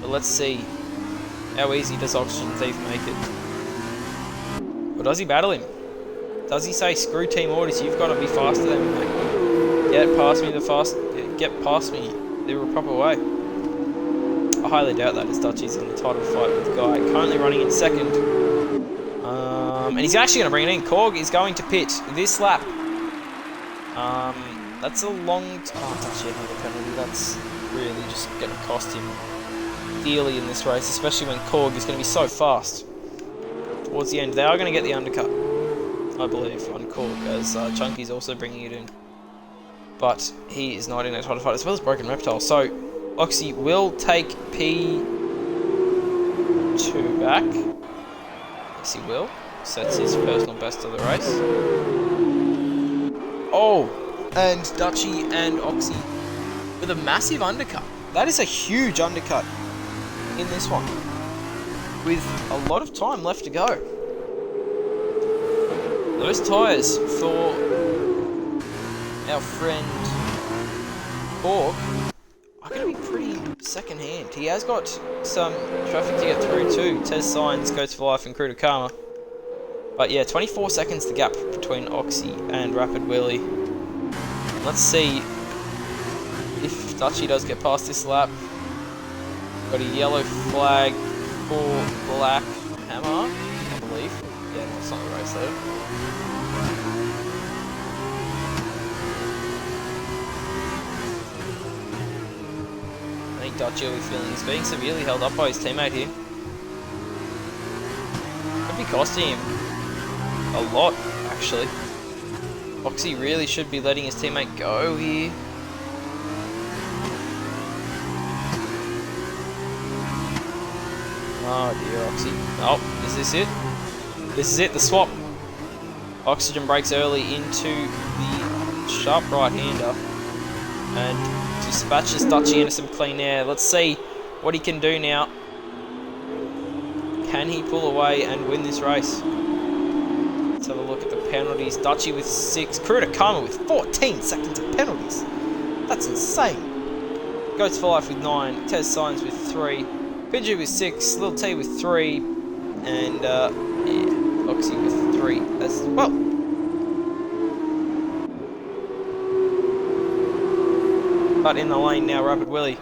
But let's see, how easy does Oxygen Thief make it? Or does he battle him? Does he say, screw team orders, you've got to be faster than me, mate. Get past me the proper way. I highly doubt that, as Dutchy's in the title fight with the guy currently running in second. And he's actually going to bring it in. Korg is going to pit this lap. That's a long time. Oh, Dutchy, another penalty. That's really just going to cost him dearly in this race, especially when Korg is going to be so fast. Towards the end, they are going to get the undercut, I believe, on Korg, as Chunky's also bringing it in. But he is not in a title fight, as well as Broken Reptile. So, Oxy will take P2 back. Yes, he will. Sets his personal best of the race. Oh! And Dutchy and Oxy with a massive undercut. That is a huge undercut in this one, with a lot of time left to go. Those tyres for our friend Korg are going to be pretty second-hand. He has got some traffic to get through too. Tez Signs, Goats for Life and Krudakama. But yeah, 24 seconds the gap between Oxy and Rapid Willie. Let's see if Dutchy does get past this lap. Got a yellow flag for Black Hammer, I believe. Yeah, no, it's not the race though. I think Dutchy will be feeling he's being severely held up by his teammate here. Could be costing him a lot, actually. Oxy really should be letting his teammate go here. Oh dear, Oxy. Oh, is this it? This is it, the swap. Oxygen breaks early into the sharp right-hander and dispatches Dutchy into some clean air. Let's see what he can do now. Can he pull away and win this race? Let's have a look at the penalties. Dutchy with 6. Krudakama with 14 seconds of penalties. That's insane. Goats for Life with 9. Tez Signs with 3. Pidgey with 6. Lil T with 3. And, yeah, Oxy with 3 as well. But in the lane now, Rapid Willie.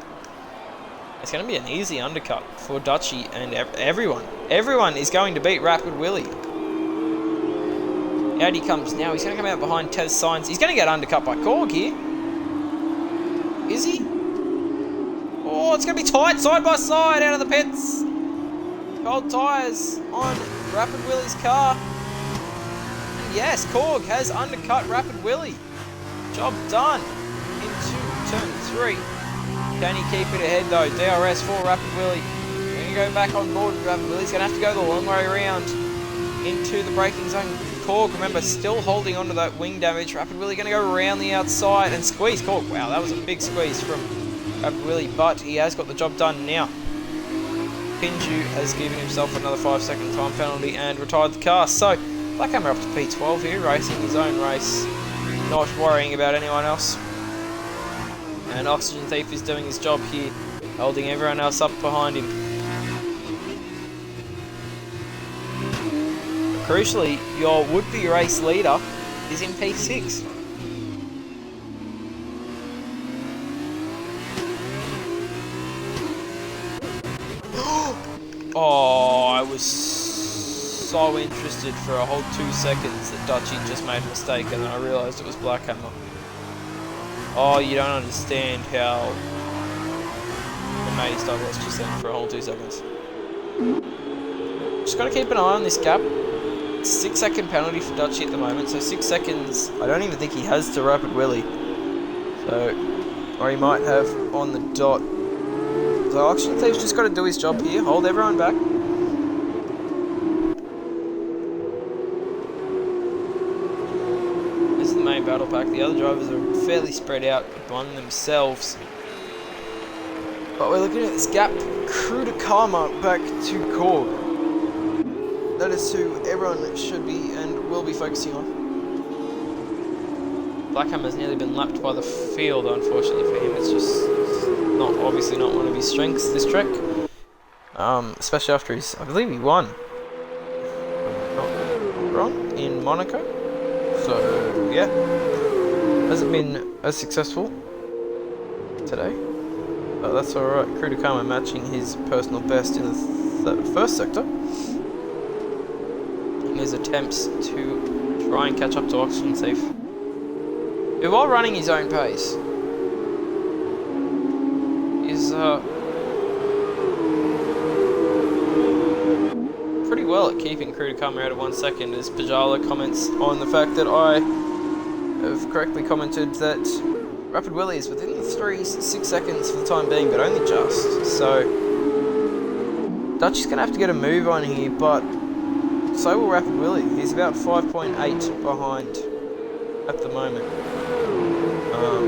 It's going to be an easy undercut for Dutchy and everyone. Everyone is going to beat Rapid Willie. Out he comes now. He's going to come out behind Tez Signs. He's going to get undercut by Korg here. Is he? Oh, it's going to be tight side by side out of the pits. Cold tyres on Rapid Willie's car. And yes, Korg has undercut Rapid Willie. Job done into turn 3. Can he keep it ahead though? DRS for Rapid Willie. Going to go back on board with Rapid Willie. He's going to have to go the long way around into the braking zone. Korg, remember, still holding onto that wing damage. Rapid Willie going to go around the outside and squeeze Korg. Wow, that was a big squeeze from Rapid Willie, but he has got the job done now. Pinju has given himself another 5-second time penalty and retired the car. So, Black Hammer up to P12 here, racing his own race, not worrying about anyone else. And Oxygen Thief is doing his job here, holding everyone else up behind him. Crucially, your would-be race leader is in P6. Oh, I was so interested for a whole 2 seconds that Dutchy just made a mistake, and then I realised it was Black Hammer. Oh, you don't understand how amazed I was just then for a whole 2 seconds. Just got to keep an eye on this gap. 6-second penalty for Dutchy at the moment, so 6 seconds. I don't even think he has to Rapid Willie. So, or he might have on the dot. So Oxygen Thief's just got to do his job here, hold everyone back. This is the main battle pack. The other drivers are fairly spread out among themselves. But we're looking at this gap. Crew to Karma back to Korg. That is who everyone should be and will be focusing on. Black Hammer's nearly been lapped by the field, unfortunately for him. It's just not, obviously not one of his strengths, this track. Especially after his, I believe he won. Wrong? In Monaco. So, yeah. Hasn't been as successful today. But that's alright. Crew to Karma matching his personal best in the first sector. His attempts to try and catch up to Oxygen Thief, who, while running his own pace, is pretty well at keeping Crew to Karma out of 1 second, as Pajala comments on the fact that I have correctly commented that Rapid Willie is within the 6 seconds for the time being, but only just. So Dutchy's going to have to get a move on here, but so will Rapid Willie. He's about 5.8 behind at the moment.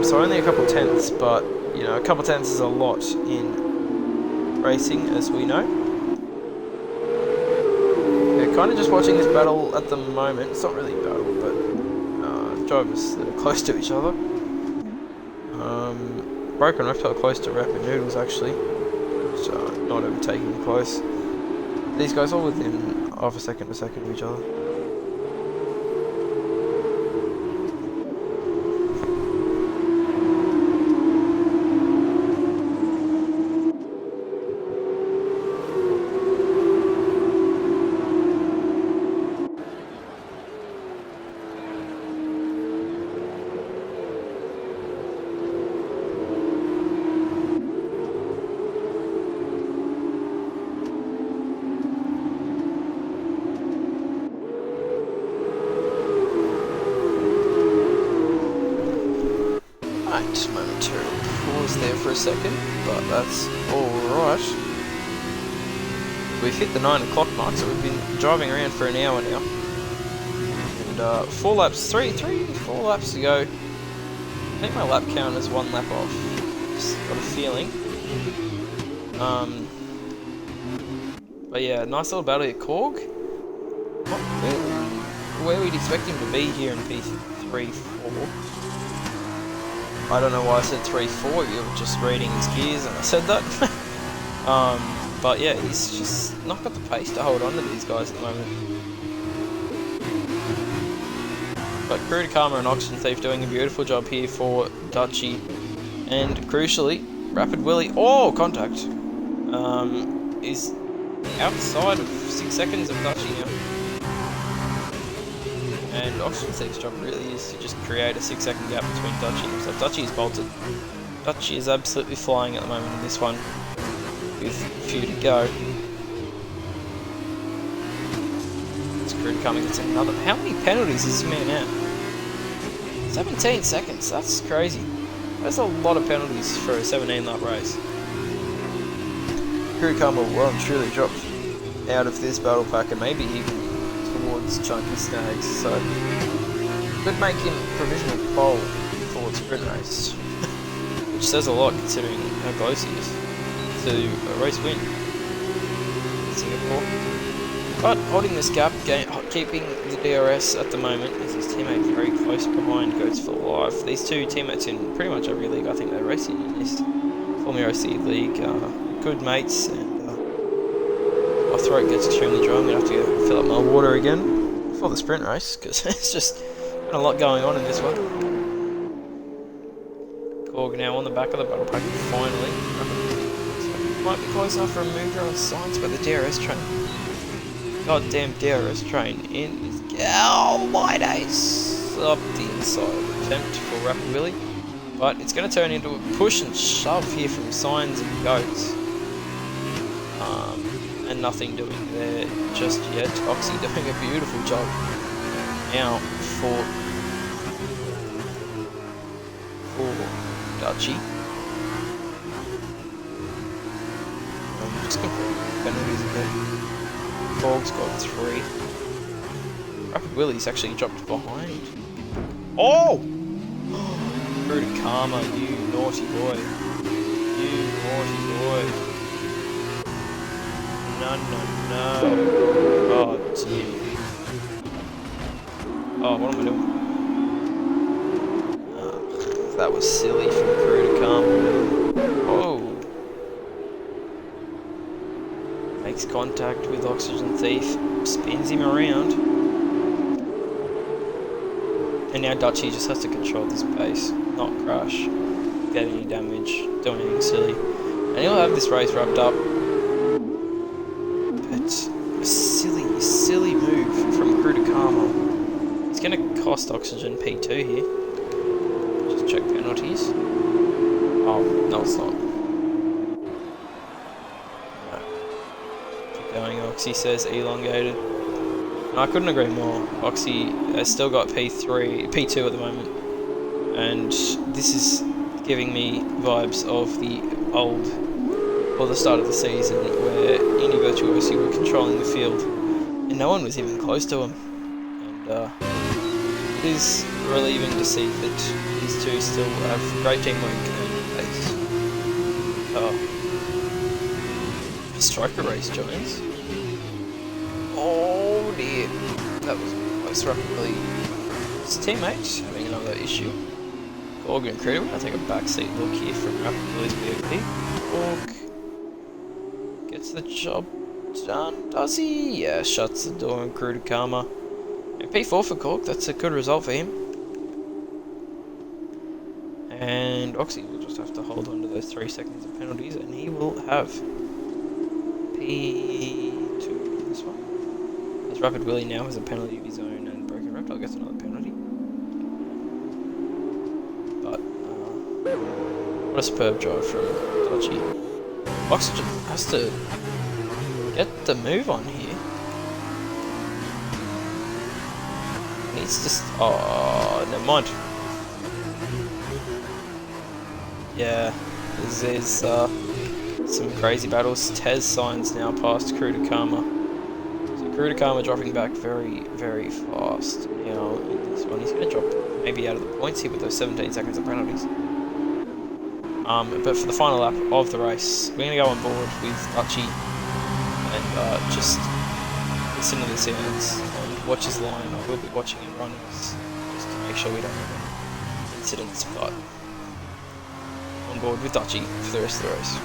So only a couple tenths, but you know, a couple tenths is a lot in racing, as we know. Yeah, kind of just watching this battle at the moment. It's not really a battle, but drivers that are close to each other. Broken Reptile close to Rapid Noodles actually, so not overtaking close. These guys all within half a second of each other. Momentary pause there for a second, but that's alright. We've hit the 9 o'clock mark, so we've been driving around for an hour now. And 4 laps to go. I think my lap count is 1 lap off. Just got a feeling. But yeah, nice little battle at Korg. Where we'd expect him to be here in P3, 4. I don't know why I said 3-4, you were just reading his gears and I said that. But yeah, he's just not got the pace to hold on to these guys at the moment. But Crew to Karma and Oxygen Thief doing a beautiful job here for Dutchy. And crucially, Rapid Willie, oh, contact, is outside of 6 seconds of Dutchy now. And Oxygen Thief's job really is to just create a 6-second gap between Dutchy. So Dutchy is bolted. Dutchy is absolutely flying at the moment in this one, with a few to go. It's Crude coming, it's another. How many penalties is this man out? 17 seconds, that's crazy. That's a lot of penalties for a 17-lap race. Crude will well and truly dropped out of this battle pack and maybe even towards Chunky Snags, so could make him provisional pole for the sprint race, which says a lot considering how close he is to a race win in Singapore. But holding this gap, keeping the DRS at the moment, is his teammate very close behind, goes for life. These two teammates in pretty much every league I think they're racing in this FormulaOCE league, good mates, and my throat gets extremely dry. I'm going to have to go fill up my water again for the sprint race, because there's just been a lot going on in this one. Korg now on the back of the battle pack, finally. Might be close enough for a mover on science, but the DRS train. Goddamn DRS train in is... Oh my days! Up the inside attempt for Rapid Willie. But it's going to turn into a push and shove here from Signs and Goats. And nothing doing there just yet. Oxy doing a beautiful job. Now for Dutchy. I'm just going for penalties again. Fog's got 3. Rapid Willie's actually dropped behind. Oh! Through to Karma, you naughty boy. You naughty boy. No. Oh, dear. Oh, what am I doing? That was silly from Crew to Karma. Oh. Makes contact with Oxygen Thief. Spins him around. And now Dutchy just has to control this pace, not crash, get any damage, do anything silly. And he'll have this race wrapped up. But a silly move from Crew to Karma. It's going to cost Oxygen P2 here. Just check penalties. Oh, no it's not. No. Keep going, Oxy says elongated. I couldn't agree more. Oxy has still got P2 at the moment, and this is giving me vibes of the old, or the start of the season, where Indy Virtuosi were controlling the field, and no one was even close to him. And it is relieving to see that these two still have great teamwork and pace. Striker race, Giants. Oh dear, that was close. Rapid Willie. His teammates having another issue. Korg and Crew, we're going to take a backseat look here from Rapid Willie's VIP. Korg gets the job done, does he? Yeah, shuts the door and Crew to Karma. And P4 for Korg, that's a good result for him. And Oxy will just have to hold on to those 3 seconds of penalties, and he will have P2 in this one. Rapid Willie now has a penalty of his own, and Broken Reptile gets another penalty. But, what a superb drive from Dutchy. Oxygen has to get the move on here. Needs to... Oh, never mind. Yeah, there's some crazy battles. Tez Signs now past Crew to Karma. Crew to Karma dropping back very, very fast now in this one. He's going to drop maybe out of the points here with those 17 seconds of penalties. But for the final lap of the race, we're going to go on board with Dutchy and just listen to the sounds and watch his line. I will be watching him run just to make sure we don't have any incidents, but on board with Dutchy for the rest of the race.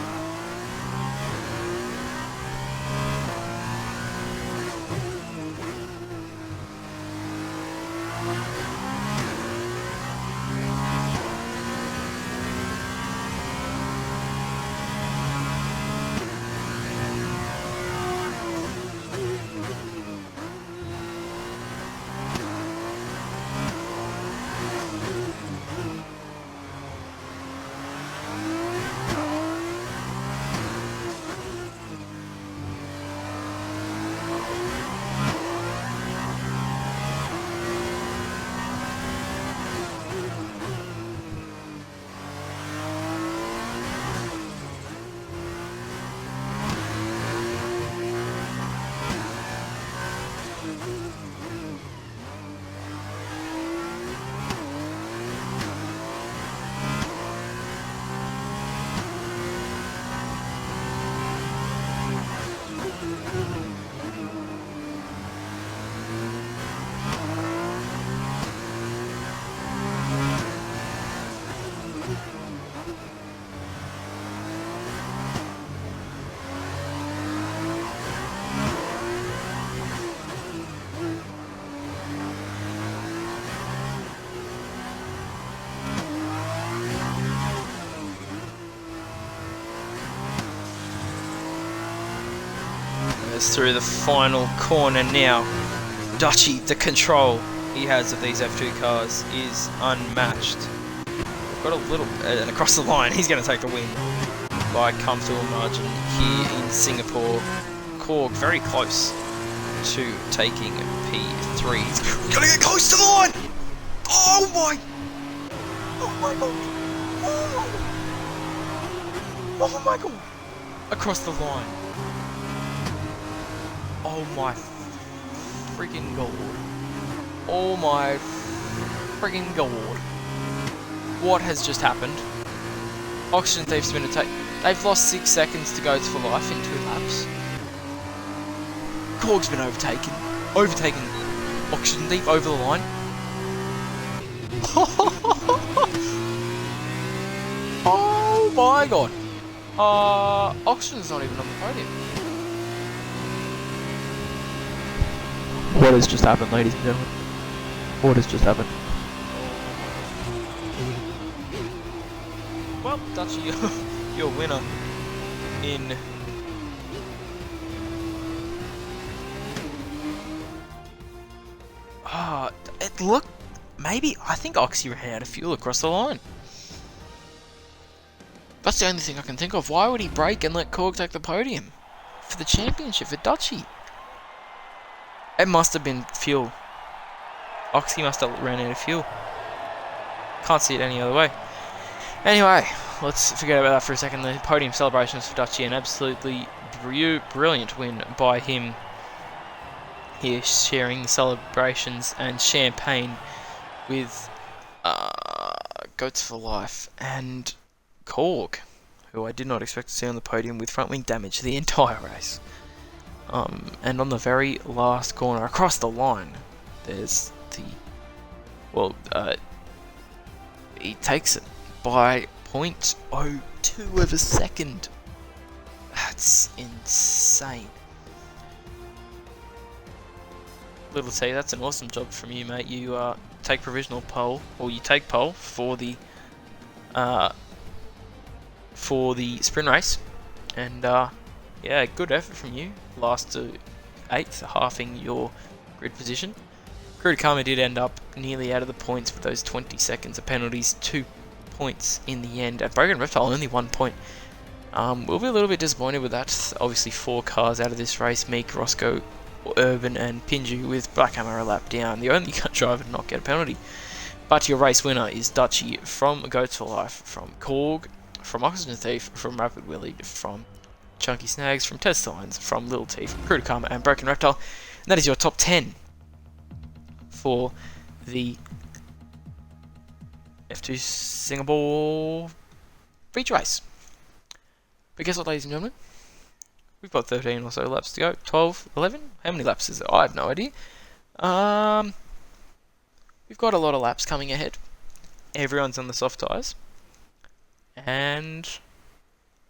as through the final corner now. Dutchy, the control he has of these F2 cars is unmatched. Got a little, and across the line, he's going to take the win by comfortable margin here in Singapore. Korg very close to taking P3. He's going to get close to the line! Oh my! Oh my god! Oh my god! Across the line. Oh my freaking god. Oh my freaking god. What has just happened? Oxygen Thief's been attacked. They've lost 6 seconds to go for life in 2 laps. Korg's been overtaken. Overtaken Oxygen Thief over the line. Oh my god. Oxygen's not even on the podium. What has just happened, ladies and gentlemen? What has just happened? Well, Dutchy, your winner in it looked maybe I think Oxy ran out of fuel across the line. That's the only thing I can think of. Why would he brake and let Korg take the podium for the championship for Dutchy? It must have been fuel. Oxy must have ran out of fuel. Can't see it any other way. Anyway, let's forget about that for a second. The podium celebrations for Dutchy, an absolutely brilliant win by him. Here sharing the celebrations and champagne with Goats for Life and Korg, who I did not expect to see on the podium with front wing damage the entire race. And on the very last corner across the line, there's the he takes it by 0.02 of a second. That's insane. Little T, that's an awesome job from you, mate. You take provisional pole, or you take pole for the sprint race, and yeah, good effort from you. Last to 8th, halving your grid position. Karma did end up nearly out of the points with those 20 seconds of penalties, 2 points in the end. And Broken Reptile only 1 point. We'll be a little bit disappointed with that. Obviously 4 cars out of this race, Meek, Roscoe, Urban and Pinju with Black Hammer a lap down. The only driver to not get a penalty. But your race winner is Dutchy from Goats for Life, from Korg, from Oxygen Thief, from Rapid Willie, from Chunky Snags, from Test Signs, from Little T, from Crude Karma and Broken Reptile. And that is your top 10 for the F2 Singapore feature race. But guess what, ladies and gentlemen? We've got 13 or so laps to go. 12, 11? How many laps is it? I have no idea. We've got a lot of laps coming ahead. Everyone's on the soft tyres. And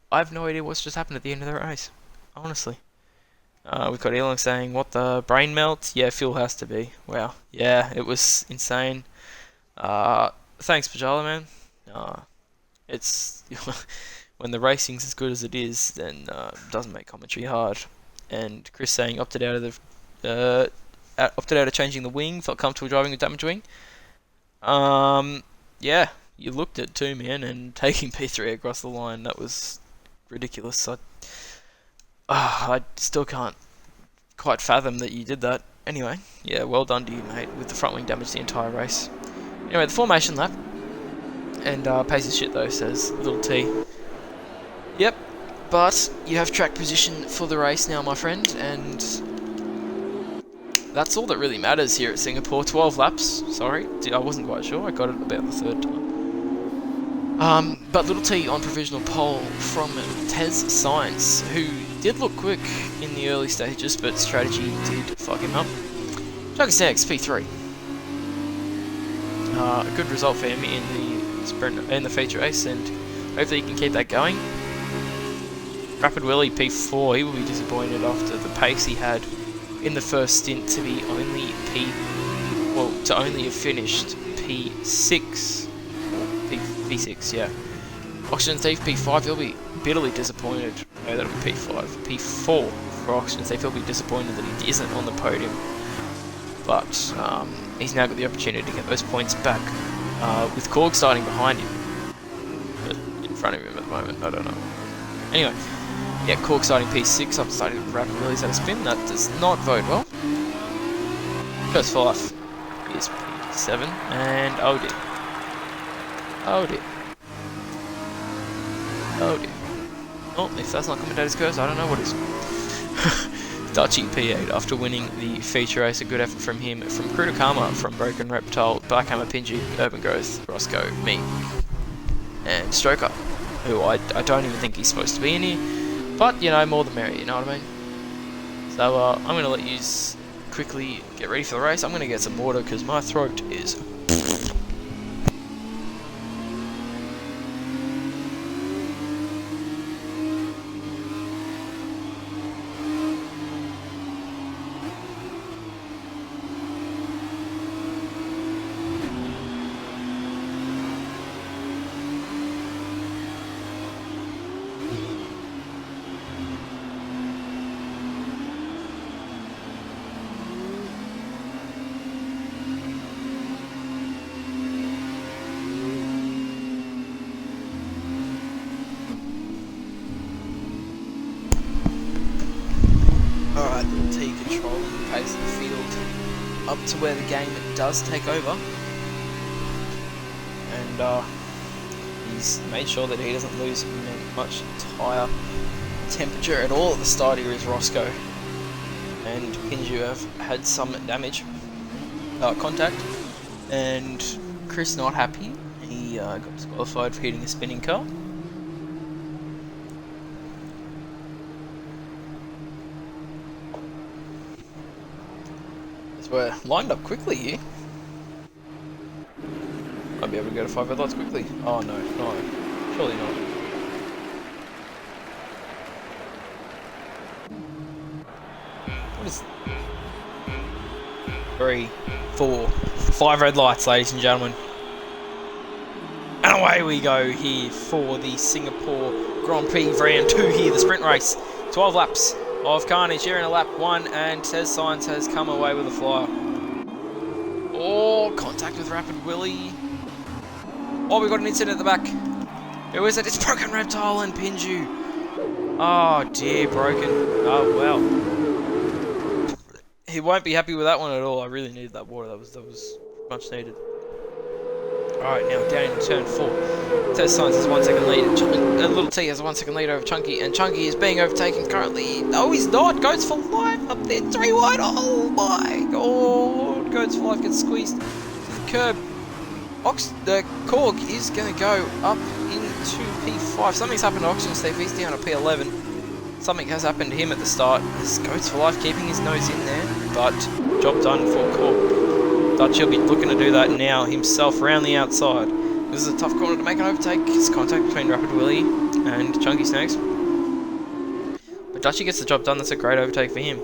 I have no idea what's just happened at the end of the race. Honestly. We've got Elon saying, what the brain melt? Yeah, fuel has to be. Wow. Yeah, it was insane. Thanks, Pajala, man. It's when the racing's as good as it is, then it doesn't make commentary hard. And Chris saying opted out of changing the wing, felt comfortable driving with damaged wing. Yeah, you looked at too, man, and taking P3 across the line, that was ridiculous. I still can't quite fathom that you did that. Anyway, yeah, well done to you, mate, with the front wing damage the entire race. Anyway, the formation lap. And pace is shit though, says Little T. Yep, but you have track position for the race now, my friend, and that's all that really matters here at Singapore. 12 laps, sorry, I wasn't quite sure, I got it about the 3rd time. But Little T on provisional pole from Tez Science, who did look quick in the early stages, but strategy did fuck him up. Chunky Snags, P3. A good result for him in the sprint, in the feature race, and hopefully he can keep that going. Rapid Willie, P4, he will be disappointed after the pace he had in the first stint to be only to only have finished P6. P6, yeah. Oxygen Thief, P5, he'll be bitterly disappointed. No, that'll be P5. P4 for auctions, they feel a bit disappointed that he isn't on the podium. But he's now got the opportunity to get those points back with Korg starting behind him. But in front of him at the moment, I don't know. Anyway, yeah, Korg starting P6, I'm starting with Rapid Willie's at a spin. That does not bode well. First for life is P7, and oh dear. Oh dear. Oh dear. Oh, if that's not commentator's curse, I don't know what is. Dutchy P8 after winning the feature race. A good effort from him, from Krudakama, from Broken Reptile, Blackhammer, Pinju, Urban Growth, Roscoe, me, and Stroker, who I don't even think he's supposed to be in here, but you know, more the merrier, you know what I mean? So I'm going to let you quickly get ready for the race. I'm going to get some water because my throat is... Alright, little T controlling the pace of the field up to where the game does take over. And he's made sure that he doesn't lose much tyre temperature at all at the start. Here is Roscoe and Pinju have had some damage, contact, and Chris not happy. He got disqualified for hitting a spinning car. We're lined up quickly here. Might be able to go to 5 red lights quickly. Oh no, surely not. What is 3, 4, 5 red lights, ladies and gentlemen. And away we go here for the Singapore Grand Prix round 2 here, the sprint race. 12 laps of carnage here in a lap 1, and Tez Science has come away with a flyer. Oh, contact with Rapid Willie. Oh, we've got an incident at the back. Who is it? It's Broken Reptile and Pinju. Oh dear, Broken. Oh well. He won't be happy with that one at all. I really needed that water. That was much needed. Alright, now down into turn 4. Test Science has 1 second lead. Little T has a 1 second lead over Chunky, and Chunky is being overtaken currently. No, he's not. Goes for life up there. 3 wide. Oh my god. Goes for life, gets squeezed to the curb. The Korg is going to go up into P5. Something's happened to Oxygen Steve. He's down to P11. Something has happened to him at the start. This Goes for life keeping his nose in there, but job done for Korg. Dutch will be looking to do that now himself around the outside. This is a tough corner to make an overtake. It's contact between Rapid Willie and Chunky Snakes. But Dutchy gets the job done. That's a great overtake for him.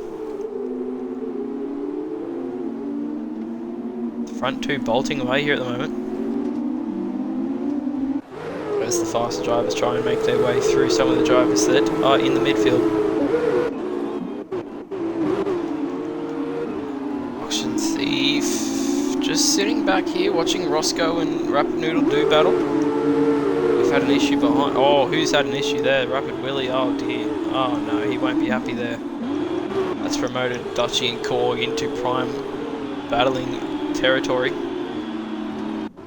The front 2 bolting away here at the moment. As the faster drivers try and make their way through some of the drivers that are in the midfield. Auction Thief just sitting back here watching Roscoe and Rapid Noodle do battle. We've had an issue behind. Oh, who's had an issue there? Rapid Willie. Oh dear. Oh no, he won't be happy there. That's promoted Dutchy and Korg into prime battling territory.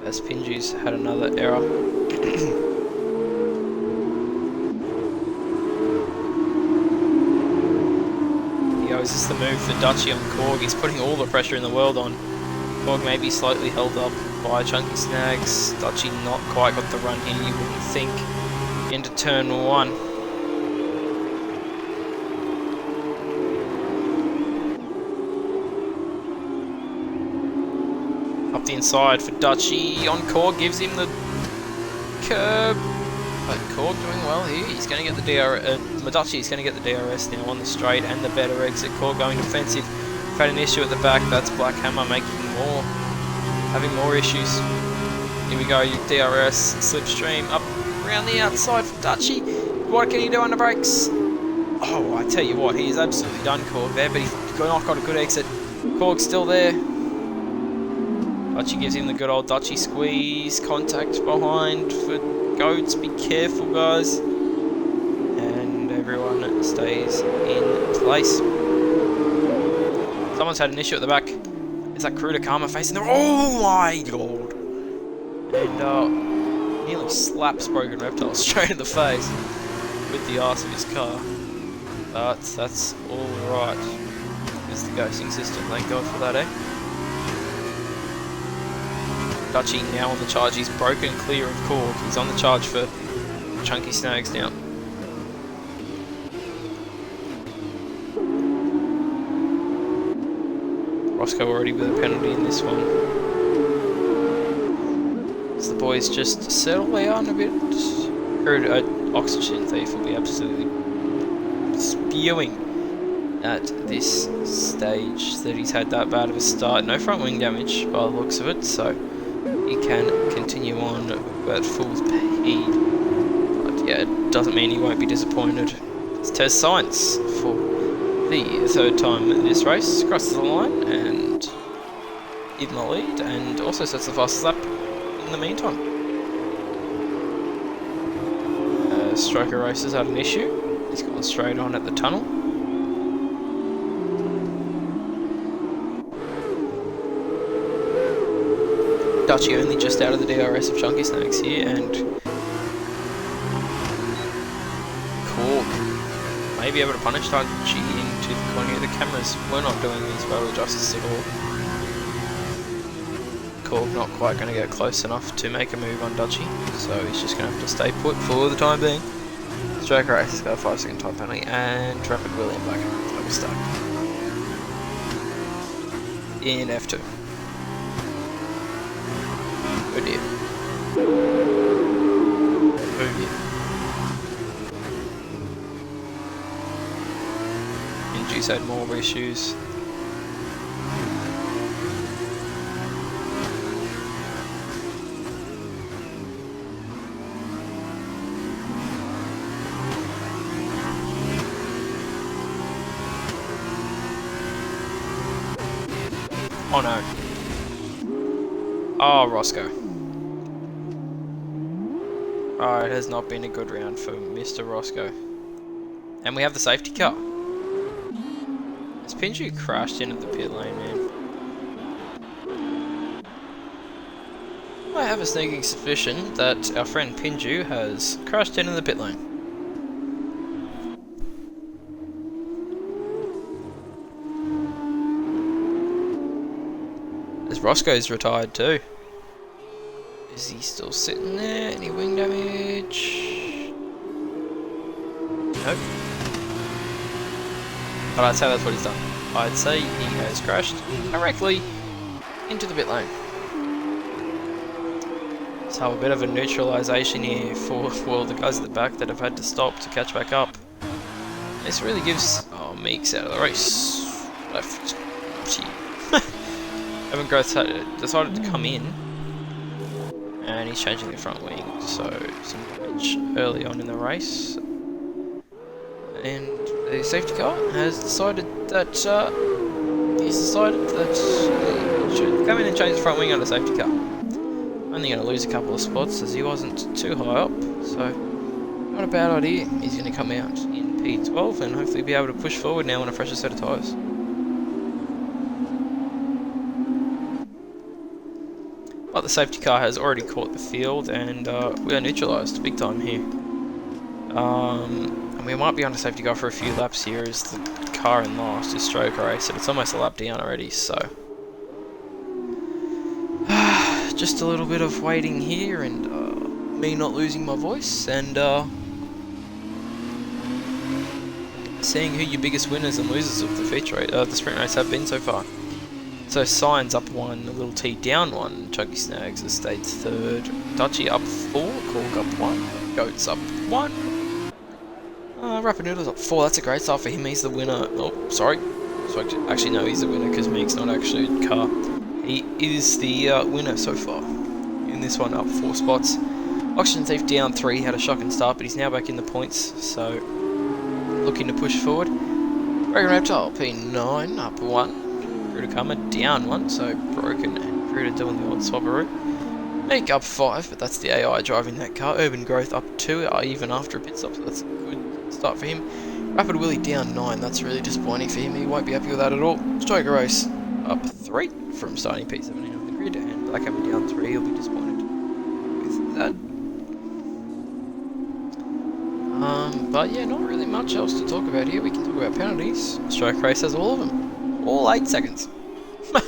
As Pinju's had another error. This is the move for Dutchy on Korg. He's putting all the pressure in the world on. Korg may be slightly held up by Chunky Snags. Dutchy not quite got the run here, you wouldn't think, into turn 1. Up the inside for Dutchy on Korg, gives him the curb. But Korg doing well here. He's going to get the Dutchy is going to get the DRS now on the straight and the better exit. Korg going defensive. We've had an issue at the back. That's Blackhammer having more issues. Here we go. DRS slipstream up around the outside for Dutchy. What can he do on the brakes? Oh, I tell you what, he is absolutely done Korg there, but he's not got a good exit. Korg's still there. Dutchy gives him the good old Dutchy squeeze. Contact behind for Goats. Be careful, guys. And everyone stays in place. Someone's had an issue at the back. It's that Cruda Karma facing there. Oh my god! And nearly slaps Broken Reptile straight in the face with the arse of his car. But that's alright. This is the ghosting system, thank god for that, eh? Dutchy now on the charge, he's broken clear of Korg. He's on the charge for Chunky Snags now. Roscoe already with a penalty in this one. As the boys just settle down a bit. Oxygen Thief will be absolutely spewing at this stage that he's had that bad of a start. No front wing damage by the looks of it, so he can continue on at full speed. But yeah, it doesn't mean he won't be disappointed. It's Tez Science for the third time in this race. Crosses the line and in the lead, and also sets the fastest lap in the meantime. Striker Racer's had an issue. He's gone straight on at the tunnel. Dutchy only just out of the DRS of Chunky Snags here, and Korg may be able to punish Dutchy into the corner. The cameras were not doing these battle justice at all. Korg not quite going to get close enough to make a move on Dutchy, so he's just going to have to stay put for the time being. Striker Race has got a 5-second time penalty, and Rapid William back double stack in F2. Oh dear. Oh dear. Injuries had more issues. Oh no. Oh, Roscoe. Oh, it has not been a good round for Mr. Roscoe. And we have the safety car. Has Pinju crashed into the pit lane, man? I have a sneaking suspicion that our friend Pinju has crashed into the pit lane. As Roscoe's retired too. Is he still sitting there? Any wing damage? Nope. But I'd say that's what he's done. I'd say he has crashed directly into the pit lane. So a bit of a neutralisation here for the guys at the back that have had to stop to catch back up. This really gives... Oh, Meeks out of the race. Left. Evan Growth decided to come in, and he's changing the front wing, so some damage early on in the race. And the safety car has decided that he should come in and change the front wing on the safety car. Only going to lose a couple of spots as he wasn't too high up, so not a bad idea. He's going to come out in P12 and hopefully be able to push forward now on a fresher set of tyres. But the safety car has already caught the field, and we are neutralised big time here. And we might be on a safety car for a few laps here as the car in last is Stroke Race, and it's almost a lap down already, so... just a little bit of waiting here, and me not losing my voice, and seeing who your biggest winners and losers of the feature rate, the sprint race have been so far. So Signs up 1, a little T down 1, Chunky Snags has stayed 3rd, Dutchy up 4, Korg up 1, Goats up 1, Rapid Noodles up 4, that's a great start for him, he's the winner. Oh, sorry. So actually no, he's the winner because Meek's not actually a car. He is the winner so far in this one, up 4 spots. Oxygen Thief down 3, had a shocking start, but he's now back in the points, so looking to push forward. Dragon Reptile, P9, up 1. Crudakama, down 1, so Broken and Cruda doing the old swapperoo. Make up 5, but that's the AI driving that car. Urban Growth up 2, even after a pit stop, so that's a good start for him. Rapid Willie down 9, that's really disappointing for him. He won't be happy with that at all. FormulaOCE up 3 from starting P17 on the grid, and Blackhammer down 3, he'll be disappointed with that. But yeah, not really much else to talk about here. We can talk about penalties. Stroke Race has all of them. All 8 seconds. But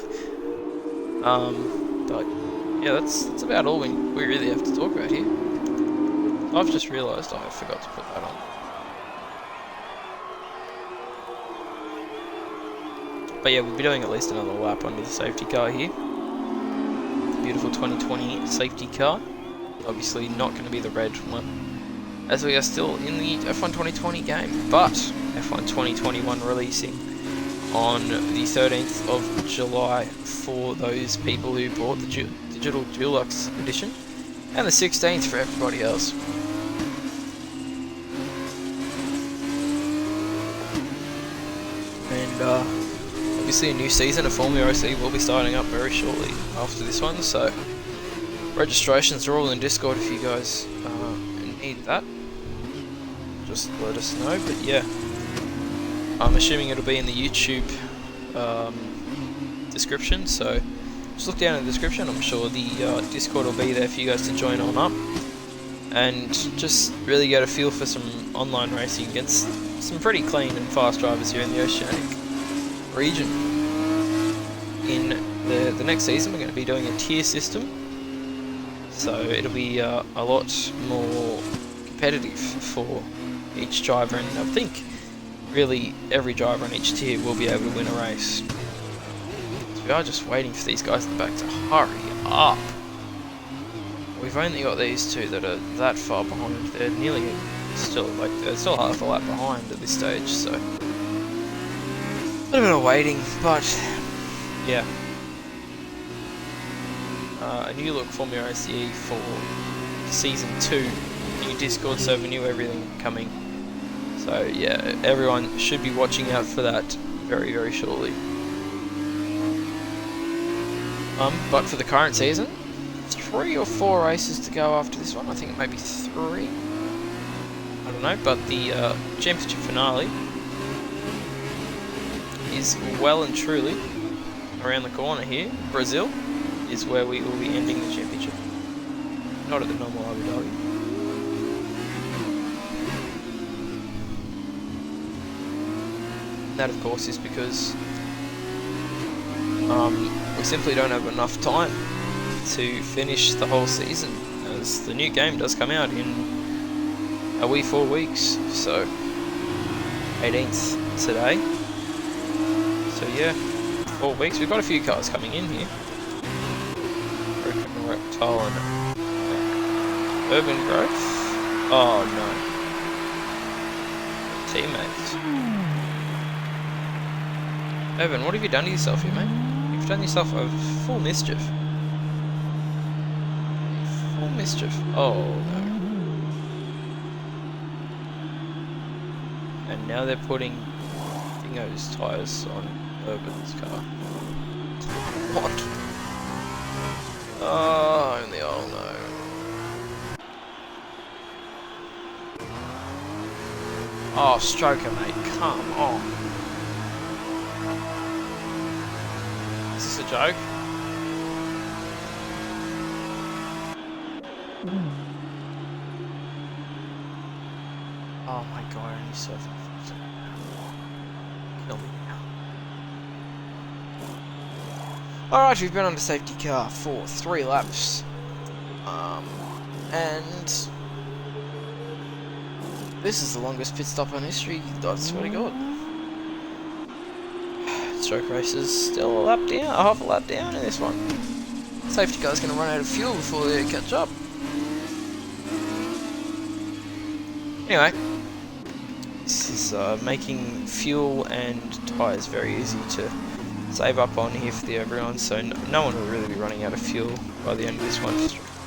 yeah, that's about all we really have to talk about here. I've just realised I forgot to put that on. But yeah, we'll be doing at least another lap under the safety car here. The beautiful 2020 safety car. Obviously not going to be the red one, as we are still in the F1 2020 game, but F1 2021 releasing on the 13th of July for those people who bought the Digital Deluxe Edition, and the 16th for everybody else. And obviously a new season of FormulaOCE will be starting up very shortly after this one, so registrations are all in Discord if you guys need that. Just let us know, but yeah, I'm assuming it'll be in the YouTube description, so just look down in the description. I'm sure the Discord will be there for you guys to join on up, and just really get a feel for some online racing against some pretty clean and fast drivers here in the Oceanic region. In the next season, we're going to be doing a tier system, so it'll be a lot more competitive for each driver, and I think really every driver on each tier will be able to win a race. So we are just waiting for these guys at the back to hurry up. We've only got these two that are that far behind. They're nearly still half a lap behind at this stage, so a little bit of waiting, but yeah. A new look FormulaOCE for Season 2. New Discord server, new everything coming. So yeah, everyone should be watching out for that very, very shortly. But for the current season, 3 or 4 races to go after this one. I think it might be 3. I don't know, but the championship finale is well and truly around the corner here. Brazil is where we will be ending the championship. Not at the normal Abu Dhabi. That of course is because we simply don't have enough time to finish the whole season, as the new game does come out in a wee 4 weeks, so 18th today, so yeah, 4 weeks. We've got a few cars coming in here. Broken Reptile and Urban Growth. Oh no, teammates. Urban, what have you done to yourself here, mate? You've done yourself a full mischief. Full mischief. Oh no. And now they're putting Dingo's tyres on Urban's car. What? Oh, only I'll know. Oh, Stroker, mate, come on. Is this a joke? Oh my god, I only surfing. Kill me now. Alright, we've been on the safety car for 3 laps. And this is the longest pit stop in history, I swear to god. Stroke Races still a lap down, a half a lap down in this one. Safety car's going to run out of fuel before they catch up. Anyway, this is making fuel and tyres very easy to save up on here for everyone, so no one will really be running out of fuel by the end of this one.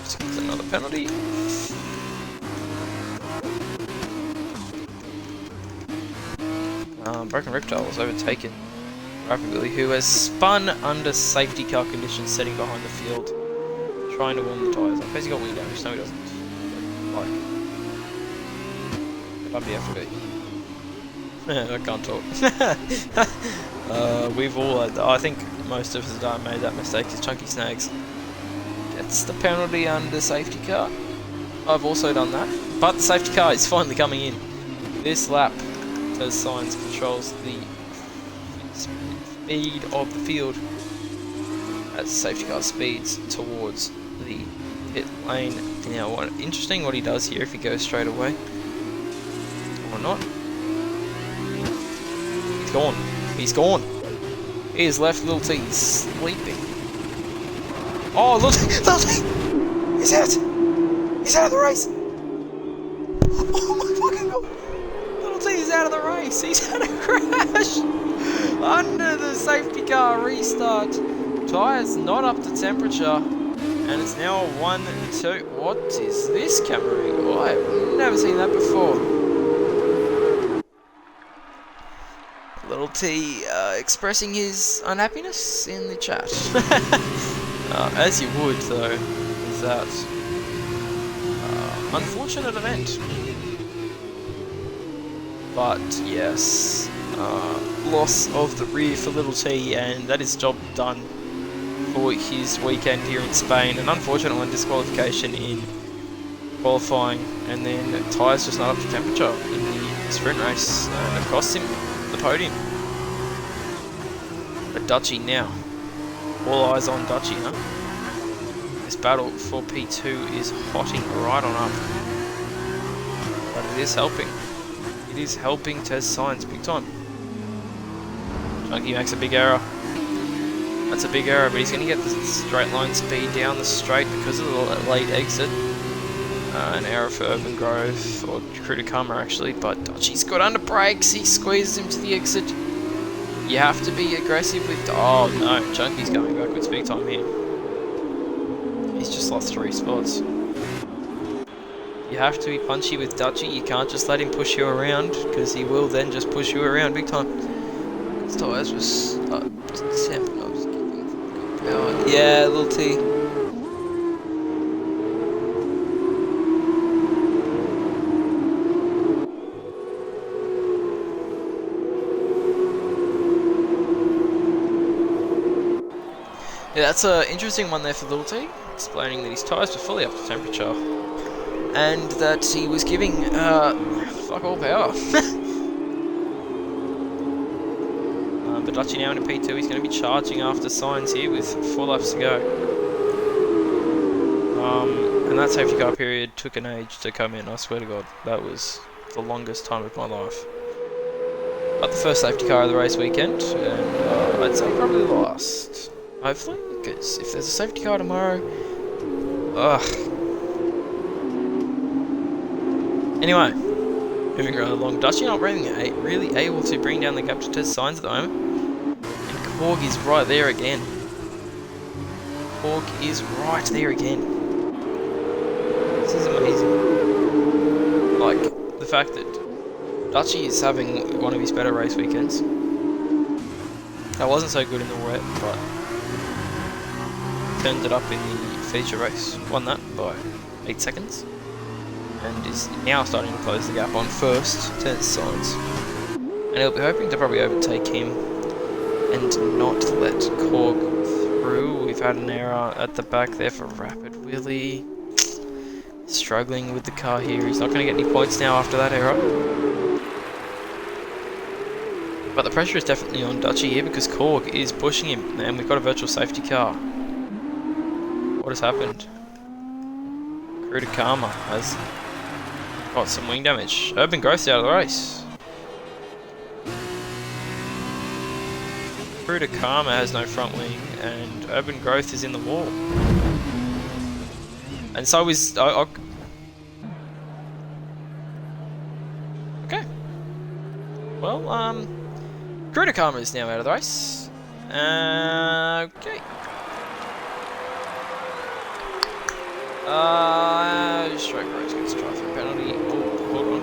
Just gets another penalty. Broken Riptile was overtaken rapidly, who has spun under safety car conditions, sitting behind the field, trying to warm the tyres up. Has he got wing damage? No, he doesn't. Like, I'd be FB. I can't talk. We've all had, I think most of us have made that mistake, is Chunky Snags gets the penalty under safety car. I've also done that, but the safety car is finally coming in. This lap, as Science controls the speed of the field as the safety car speeds towards the pit lane. Now, interesting what he does here if he goes straight away or not. He's gone. He's gone. He has left Little T sleeping. Oh, Little T! He's out! He's out of the race! Oh my fucking god! Little T is out of the race! He's had a crash! Under the safety car restart. Tyres not up to temperature. And it's now a 1-2. What is this camera? Oh, I've never seen that before. Little T expressing his unhappiness in the chat. As you would, though, is that unfortunate event. But yes, loss of the rear for Little T, and that is job done for his weekend here in Spain. An unfortunate one, disqualification in qualifying, and then tyres just not up to temperature in the sprint race, and it cost him the podium. But Dutchy now, all eyes on Dutchy, huh? This battle for P2 is hotting right on up, but it is helping. It is helping Tez Science big time. Chunky makes a big error. That's a big error, but he's going to get the straight line speed down the straight because of the late exit. An error for Urban Grove, or Crew to Karma actually, but Dutchy's got under brakes. He squeezes him to the exit. You have to be aggressive with... Oh no, Chunky's going backwards big time here. He's just lost 3 spots. You have to be punchy with Dutchy. You can't just let him push you around, because he will then just push you around big time. His tyres was up to temp. I was giving good power. Yeah, Little T. Yeah, that's an interesting one there for Little T, explaining that his tyres were fully up to temperature, and that he was giving, fuck all power. But Dutchy now into P2, he's going to be charging after Signs here with 4 laps to go. And that safety car period took an age to come in, I swear to God. That was the longest time of my life. But the first safety car of the race weekend, and I'd say probably the last. Hopefully, because if there's a safety car tomorrow, Anyway, moving right along. Dutchy not really able to bring down the gap to Test Signs at the moment. And Korg is right there again. Korg is right there again. This is amazing. Like, the fact that Dutchy is having one of his better race weekends. That wasn't so good in the wet, but turned it up in the feature race. Won that by 8 seconds. And is now starting to close the gap on first, Test Signs. And he'll be hoping to probably overtake him and not let Korg through. We've had an error at the back there for Rapid Willie. Struggling with the car here. He's not going to get any points now after that error. But the pressure is definitely on Dutchy here because Korg is pushing him. And we've got a virtual safety car. What has happened? Crew to Karma has got some wing damage. Urban Growth's out of the race. Crew to Karma has no front wing, and Urban Growth is in the wall. And so is... okay. Well, Crew to Karma is now out of the race. Okay. Strike race gets a drive-through penalty. Oh, hold on.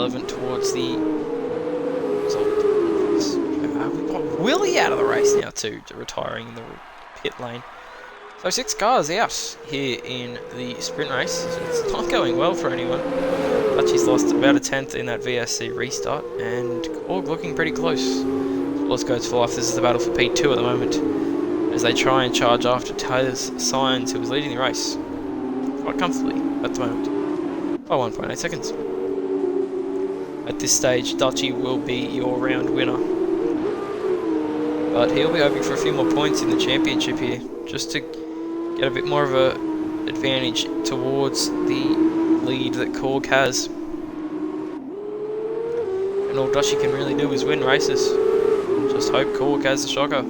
relevant towards the result. We've got Willie out of the race now too, retiring in the pit lane. So 6 cars out here in the sprint race. It's not going well for anyone. Dutchy's lost about a 10th in that VSC restart, and all looking pretty close. Let's go to life. This is the battle for P2 at the moment, as they try and charge after Tez Sainz, who was leading the race quite comfortably at the moment by 1.8 seconds. At this stage, Dutchy will be your round winner, but he'll be hoping for a few more points in the championship here, just to get a bit more of a advantage towards the lead that Korg has. And all Dutchy can really do is win races. Just hope Korg has the shocker.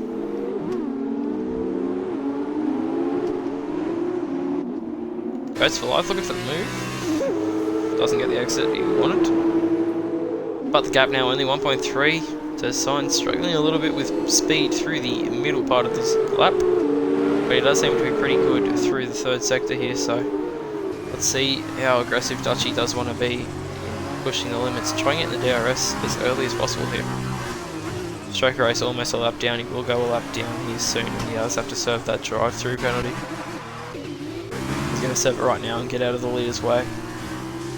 Goes for life, looking for the move. Doesn't get the exit he wanted. But the gap now only 1.3. To Sainz struggling a little bit with speed through the middle part of this lap. But he does seem to be pretty good through the third sector here, so let's see how aggressive Dutchy does want to be in pushing the limits, trying it in the DRS as early as possible here. Striker race almost a lap down. He will go a lap down here soon, and he does have to serve that drive-through penalty. He's going to serve it right now and get out of the leader's way,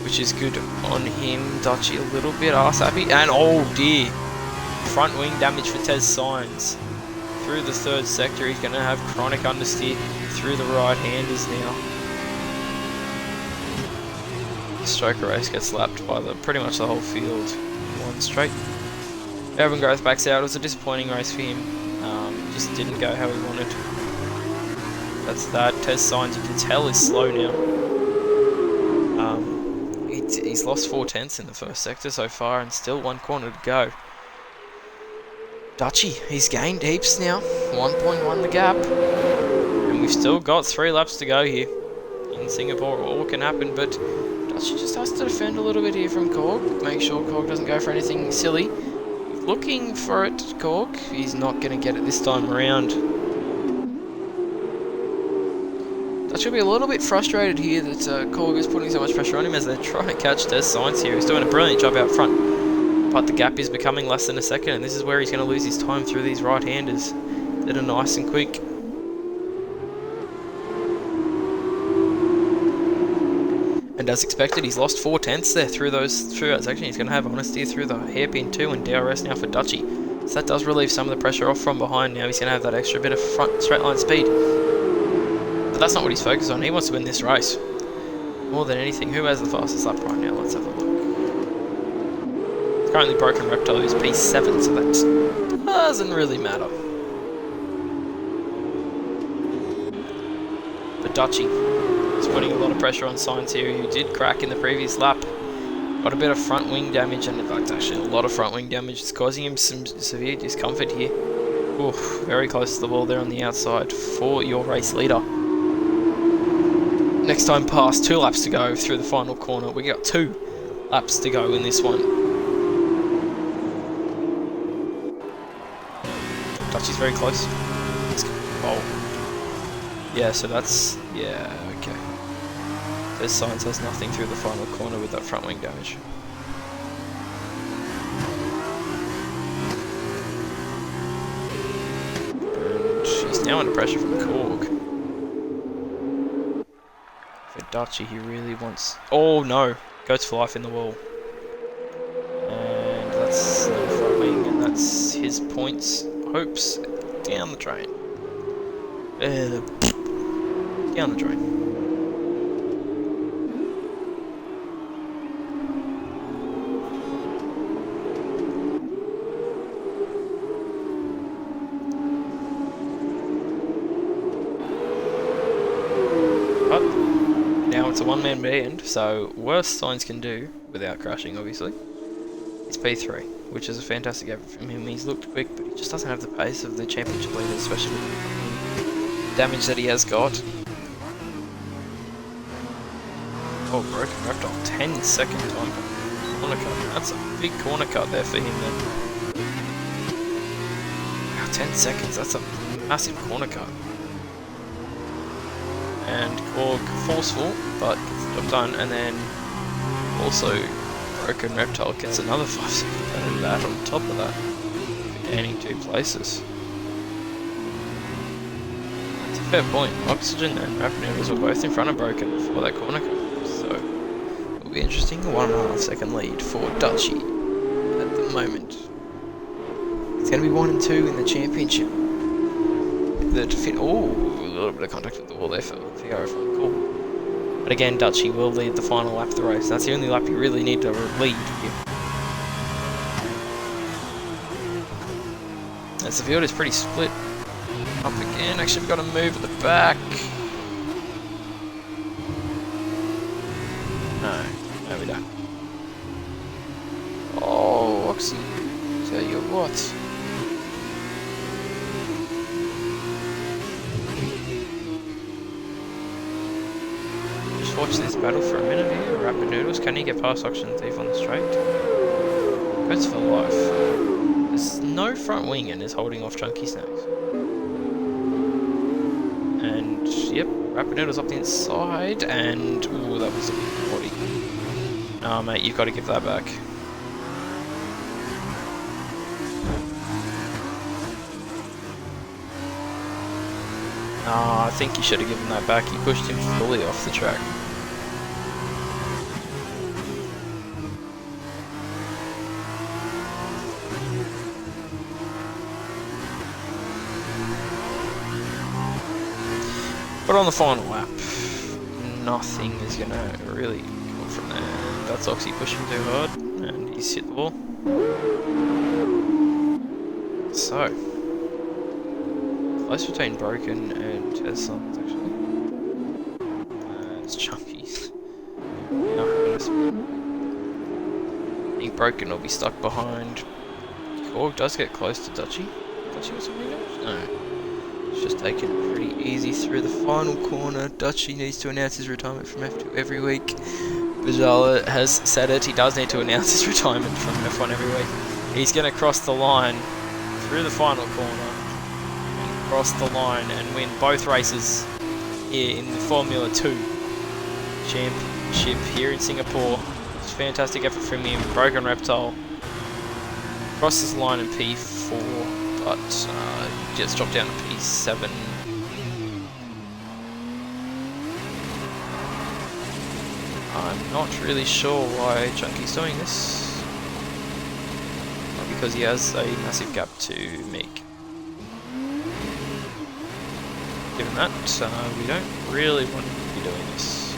which is good on him. Dutchy a little bit arse happy, and oh dear, front wing damage for Tez Sainz. Through the third sector, he's going to have chronic understeer through the right-handers now. Stroker race gets lapped by pretty much the whole field. One straight. Evan Groth backs out. It was a disappointing race for him. Just didn't go how he wanted. That's that. Tez Sainz, you can tell, is slow now. He's lost 4/10 in the first sector so far, and still one corner to go. Dutchy, he's gained heaps now. 1.1 the gap. And we've still got 3 laps to go here. In Singapore, all can happen, but Dutchy just has to defend a little bit here from Korg. Make sure Korg doesn't go for anything silly. Looking for it, Korg. He's not going to get it this time around. Dutchy will be a little bit frustrated here that Korg is putting so much pressure on him as they're trying to catch Tez Sainz here. He's doing a brilliant job out front. But the gap is becoming less than a second, and this is where he's going to lose his time through these right-handers that are nice and quick. And as expected, he's lost 4/10 there through that section. He's going to have honesty through the hairpin 2 and DRS now for Dutchy. So that does relieve some of the pressure off from behind. Now he's going to have that extra bit of front straight line speed. But that's not what he's focused on. He wants to win this race more than anything. Who has the fastest lap right now? Let's have a look. Currently Broken Reptile is P7, so that doesn't really matter. But Dutchy is putting a lot of pressure on Sainz here, who did crack in the previous lap. Got a bit of front wing damage, and in fact actually a lot of front wing damage. It's causing him some severe discomfort here. Oof, very close to the wall there on the outside for your race leader. Next time past, 2 laps to go through the final corner. We got 2 laps to go in this one. Dutchy's very close. Oh. Yeah, so that's... yeah, okay. Tez Sainz has nothing through the final corner with that front wing damage. And he's now under pressure from Korg. For Dutchy, he really wants... oh no! Goes for life in the wall. And that's the front wing, and that's his points. Hopes down the drain. Down the drain. But now it's a one-man band, so worst Sainz can do, without crashing obviously, is P3, which is a fantastic effort from him. He's looked quick, but he just doesn't have the pace of the championship leader, especially with the damage that he has got. Oh, Broken Reptile, 10-second time corner cut. That's a big corner cut there for him then. Wow, 10 seconds, that's a massive corner cut. And Korg forceful, but gets the job done, and then also Broken Reptile gets another 5-second out of that on top of that, gaining 2 places. That's a fair point. Oxygen and Rapinoodles were both in front of Broken before that corner cut, so it'll be interesting. 1.5 second lead for Dutchy at the moment. It's going to be 1 and 2 in the championship. A little bit of contact with the wall there for Fiora from the call. But again, Dutchy will lead the final lap of the race. That's the only lap you really need to lead here. As the field is pretty split. Up again. Actually, we've got to move at the back. No, we don't. Oh, Oxy. Tell you what. Watch this battle for a minute here. Rapinoodles, can he get past Oxygen Thief on the straight? Goes for life. There's no front wing and is holding off Chunky Snacks. And yep, Rapinoodles up the inside, and ooh, that was a body. Oh mate, you've got to give that back. Oh, I think you should have given that back. He pushed him fully off the track. But on the final lap, nothing is going to really come from there. That's Oxy pushing too hard, and he's hit the wall. So, close between Broken and Tesla, actually. It's Chunky. I think Broken will be stuck behind. Korg does get close to Dutchy. Dutchy was something else? No. Just taking it pretty easy through the final corner. Dutchy needs to announce his retirement from F2 every week. Bajala has said it. He does need to announce his retirement from F1 every week. He's going to cross the line through the final corner and cross the line and win both races here in the Formula 2 Championship here in Singapore. It's a fantastic effort from him. Broken Reptile crosses the line in P4. But just dropped down to P7. I'm not really sure why Chunky's doing this. Not because he has a massive gap to make. Given that, we don't really want to be doing this.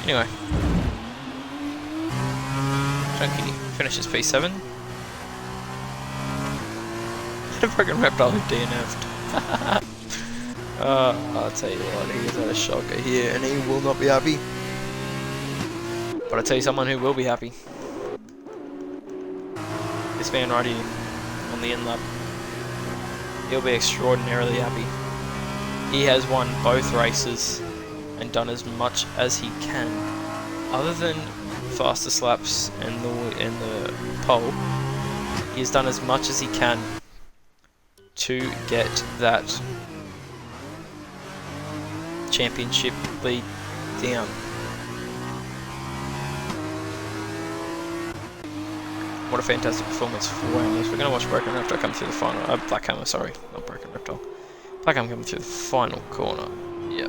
Anyway. Chunky finishes P7. Broken Reptile DNF'd. I'll tell you what, he is at a shocker here and he will not be happy. But I'll tell you someone who will be happy. This man right here on the end lap. He'll be extraordinarily happy. He has won both races and done as much as he can. Other than fastest laps and the pole, he's done as much as he can to get that championship lead down. What a fantastic performance for Wales. We're going to watch Broken Reptile come through the final. Black Hammer, sorry, not Broken Reptile. Black Hammer coming through the final corner. Yeah,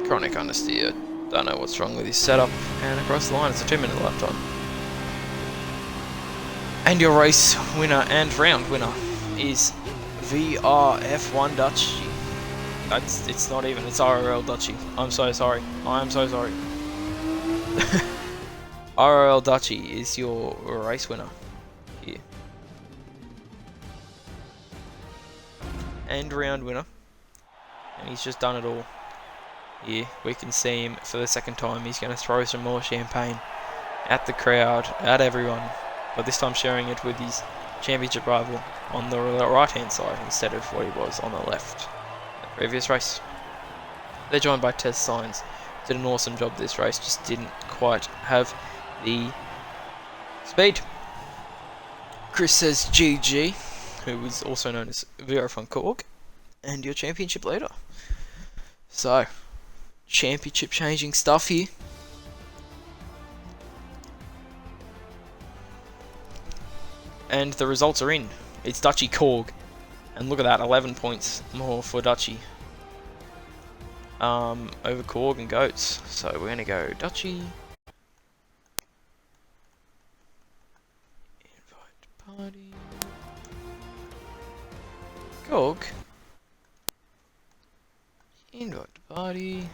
Chronic Understeer. Don't know what's wrong with his setup, and across the line it's a 2-minute lap time. And your race winner and round winner is VRF1 Dutchy. It's not even, it's RRL Dutchy. I'm so sorry. I am so sorry. RRL Dutchy is your race winner here. And round winner. And he's just done it all. Here we can see him for the second time. He's going to throw some more champagne at the crowd, at everyone, but this time sharing it with his championship rival on the right hand side instead of what he was on the left in the previous race. They're joined by Tess Signs. Did an awesome job this race, just didn't quite have the speed. Chris says GG, who is also known as Vera von Korg, and your championship leader. So championship changing stuff here. And the results are in. It's Dutchy Korg. And look at that, 11 points more for Dutchy. Over Korg and Goats. So we're going to go Dutchy. Invite party. Korg. Invite party.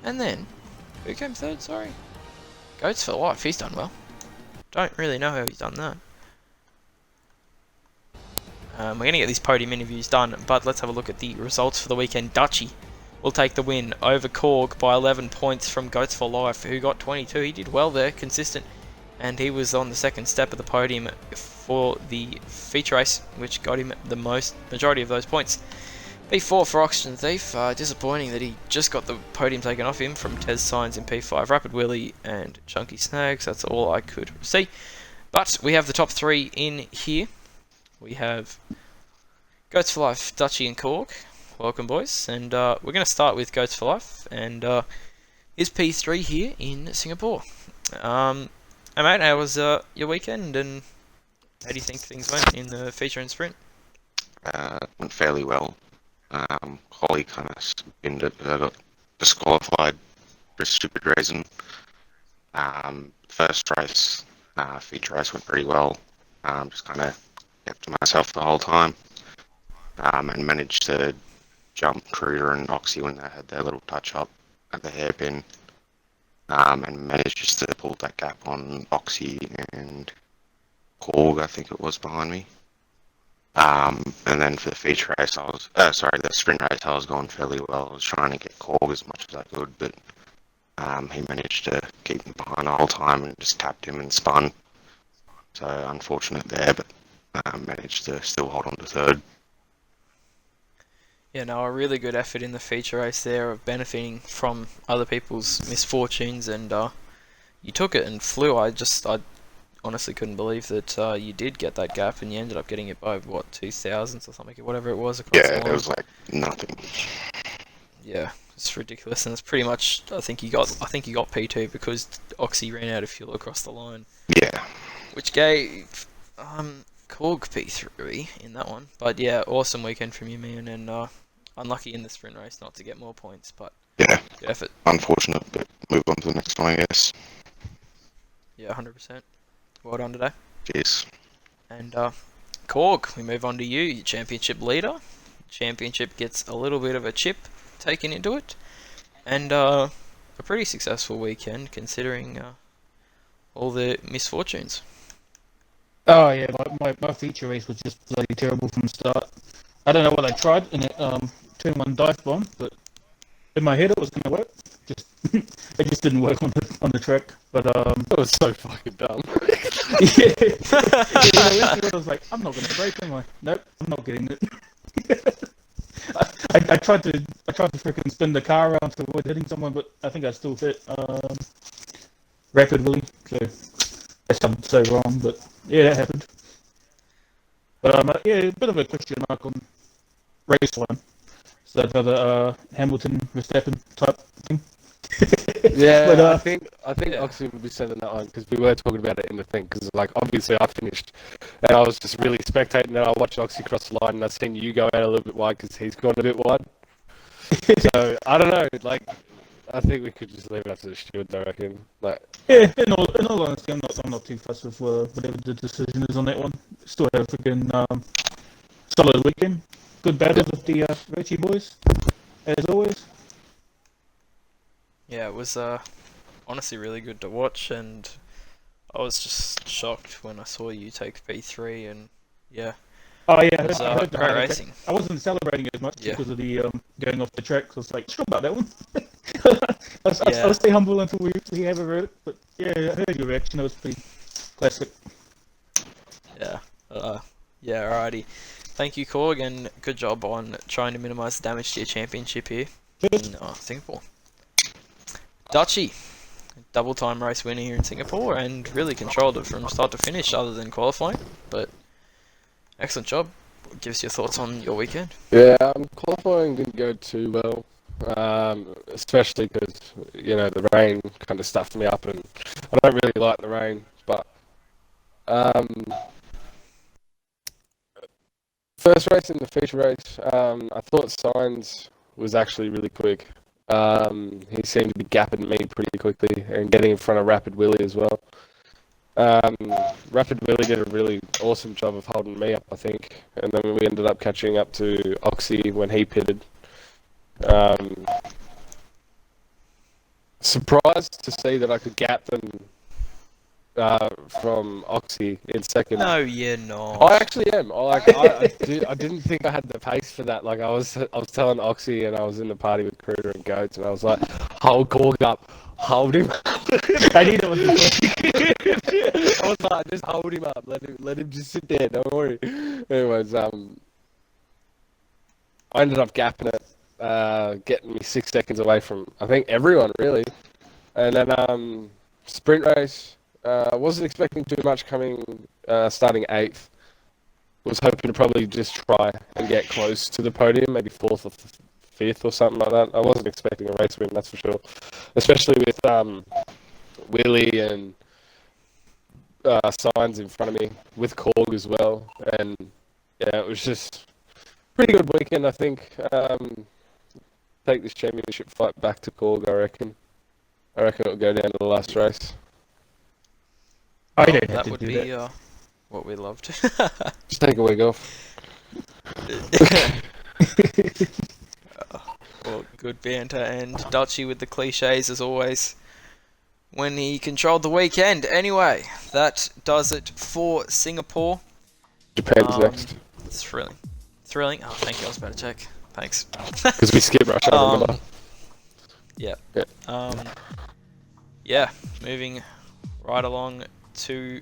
And then, who came third, sorry? Goats for life, he's done well. Don't really know how he's done that. We're going to get these podium interviews done, but let's have a look at the results for the weekend. Dutchy will take the win over Korg by 11 points from Goats for Life, who got 22. He did well there, consistent, and he was on the second step of the podium for the feature race, which got him the majority of those points. P4 for Oxygen Thief, disappointing that he just got the podium taken off him from Tez Signs in P5, Rapid Willie and Chunky Snags. That's all I could see. But we have the top 3 in here. We have Goats for Life, Dutchy and Korg. Welcome, boys. And we're going to start with Goats for Life. And here's P3 here in Singapore. Hey mate, how was your weekend? And how do you think things went in the feature and sprint? Went fairly well. Holly kind of spinned it. I got disqualified for a stupid reason. First race, feature race went pretty well. Just kind of kept to myself the whole time, and managed to jump Kruger and Oxy when they had their little touch up at the hairpin, and managed just to pull that gap on Oxy and Korg, I think it was, behind me. And then for the feature race, the sprint race, I was going fairly well. I was trying to get Korg as much as I could, but he managed to keep me behind the whole time and just tapped him and spun. So unfortunate there, but managed to still hold on to third. Yeah, no, a really good effort in the feature race there of benefiting from other people's misfortunes, and you took it and flew. I honestly couldn't believe that you did get that gap, and you ended up getting it by what, 2,000 or something, whatever it was across the line. Yeah, it was like nothing. Yeah, it's ridiculous, and it's pretty much. I think you got P2 because Oxy ran out of fuel across the line. Yeah. Which gave Korg P3 in that one. But yeah, awesome weekend from you, man, and unlucky in the sprint race not to get more points, but yeah, good effort. Unfortunate, but move on to the next one, I guess. Yeah, 100%. Well done today. Cheers. And Korg, we move on to you, your championship leader. Championship gets a little bit of a chip taken into it, and a pretty successful weekend considering all the misfortunes. Oh yeah, my feature race was just bloody terrible from the start. I don't know what I tried in it, 2-1 dive bomb, but in my head it was gonna work. It just didn't work on the track. But that was so fucking dumb. Yeah, I was like, I'm not gonna break, am I? Nope, I'm not getting it. I tried to freaking spin the car around to avoid hitting someone, but I think I still hit Rapid Willie. So that's something so wrong, but yeah, that happened. But yeah, a bit of a question mark on race one. So another Hamilton Verstappen type thing. Yeah, but, I think Oxy would be sending that one because we were talking about it in the thing. Because like obviously I finished, and I was just really spectating. And I watched Oxy cross the line, and I seen you go out a little bit wide because he's gone a bit wide. So I don't know. Like I think we could just leave it up to the steward. I reckon. Like yeah, in all honesty, I'm not too fussed with whatever the decision is on that one. Still had a freaking solid weekend. Good battles with the Richie boys, as always. Yeah, it was honestly really good to watch, and I was just shocked when I saw you take P3, and yeah. Oh yeah, it was I heard great racing. I wasn't celebrating as much because of the going off the track. So I was like, sure about that one. I'll stay humble until we actually have a verdict. But yeah, I heard your reaction. It was pretty classic. Yeah. Yeah. Alrighty. Thank you, Korg, and good job on trying to minimise the damage to your championship here in Singapore. Dutchy, double time race winner here in Singapore, and really controlled it from start to finish other than qualifying, but excellent job. What gives your thoughts on your weekend? yeah, qualifying didn't go too well. especially because the rain kind of stuffed me up, and I don't really like the rain. But first race in the feature race, I thought Signs was actually really quick. He seemed to be gapping me pretty quickly and getting in front of Rapid Willie as well. Rapid Willie did a really awesome job of holding me up, I think, and then we ended up catching up to Oxy when he pitted. Surprised to see that I could gap them from Oxy in second. No, you're not. I actually am. I didn't think I had the pace for that. Like I was telling Oxy, and I was in the party with Cruder and Goats, and I was like, "Hold Korg up, hold him." I need it with the I was like, "Just hold him up. Let him just sit there. Don't worry." Anyways, I ended up gapping it, getting me 6 seconds away from I think everyone really, and then sprint race. I wasn't expecting too much coming, starting 8th. Was hoping to probably just try and get close to the podium, maybe 4th or 5th or something like that. I wasn't expecting a race win, that's for sure. Especially with Willie and Signs in front of me, with Korg as well. And yeah, it was just a pretty good weekend, I think. Take this championship fight back to Korg, I reckon. I reckon it'll go down to the last race. I don't have That to would do be that. what we loved. Just take a week off. Well, good banter, and Dutchy with the cliches as always when he controlled the weekend. Anyway, that does it for Singapore. Japan's next. Thrilling. Oh, thank you. I was about to check. Thanks. Because we skip rush hour, remember? Yeah. Yeah. Yeah. Moving right along to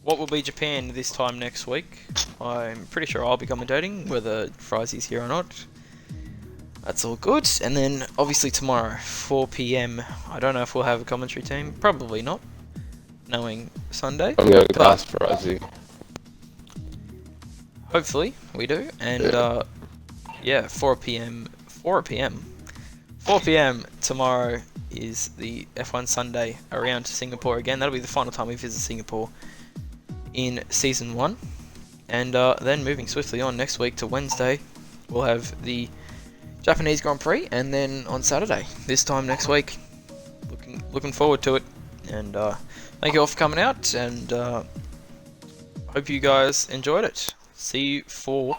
what will be Japan this time next week. I'm pretty sure I'll be commentating, whether Frizzy's here or not. That's all good. And then, obviously tomorrow, 4 PM. I don't know if we'll have a commentary team. Probably not, knowing Sunday. I'm going to But ask for Ozzy. hopefully, we do. And, yeah, 4 PM tomorrow is the F1 Sunday around Singapore again. That'll be the final time we visit Singapore in Season 1. And then moving swiftly on next week to Wednesday, we'll have the Japanese Grand Prix, and then on Saturday, this time next week. Looking forward to it. And thank you all for coming out, and hope you guys enjoyed it. See you for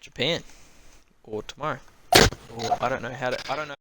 Japan, or tomorrow, or I don't know.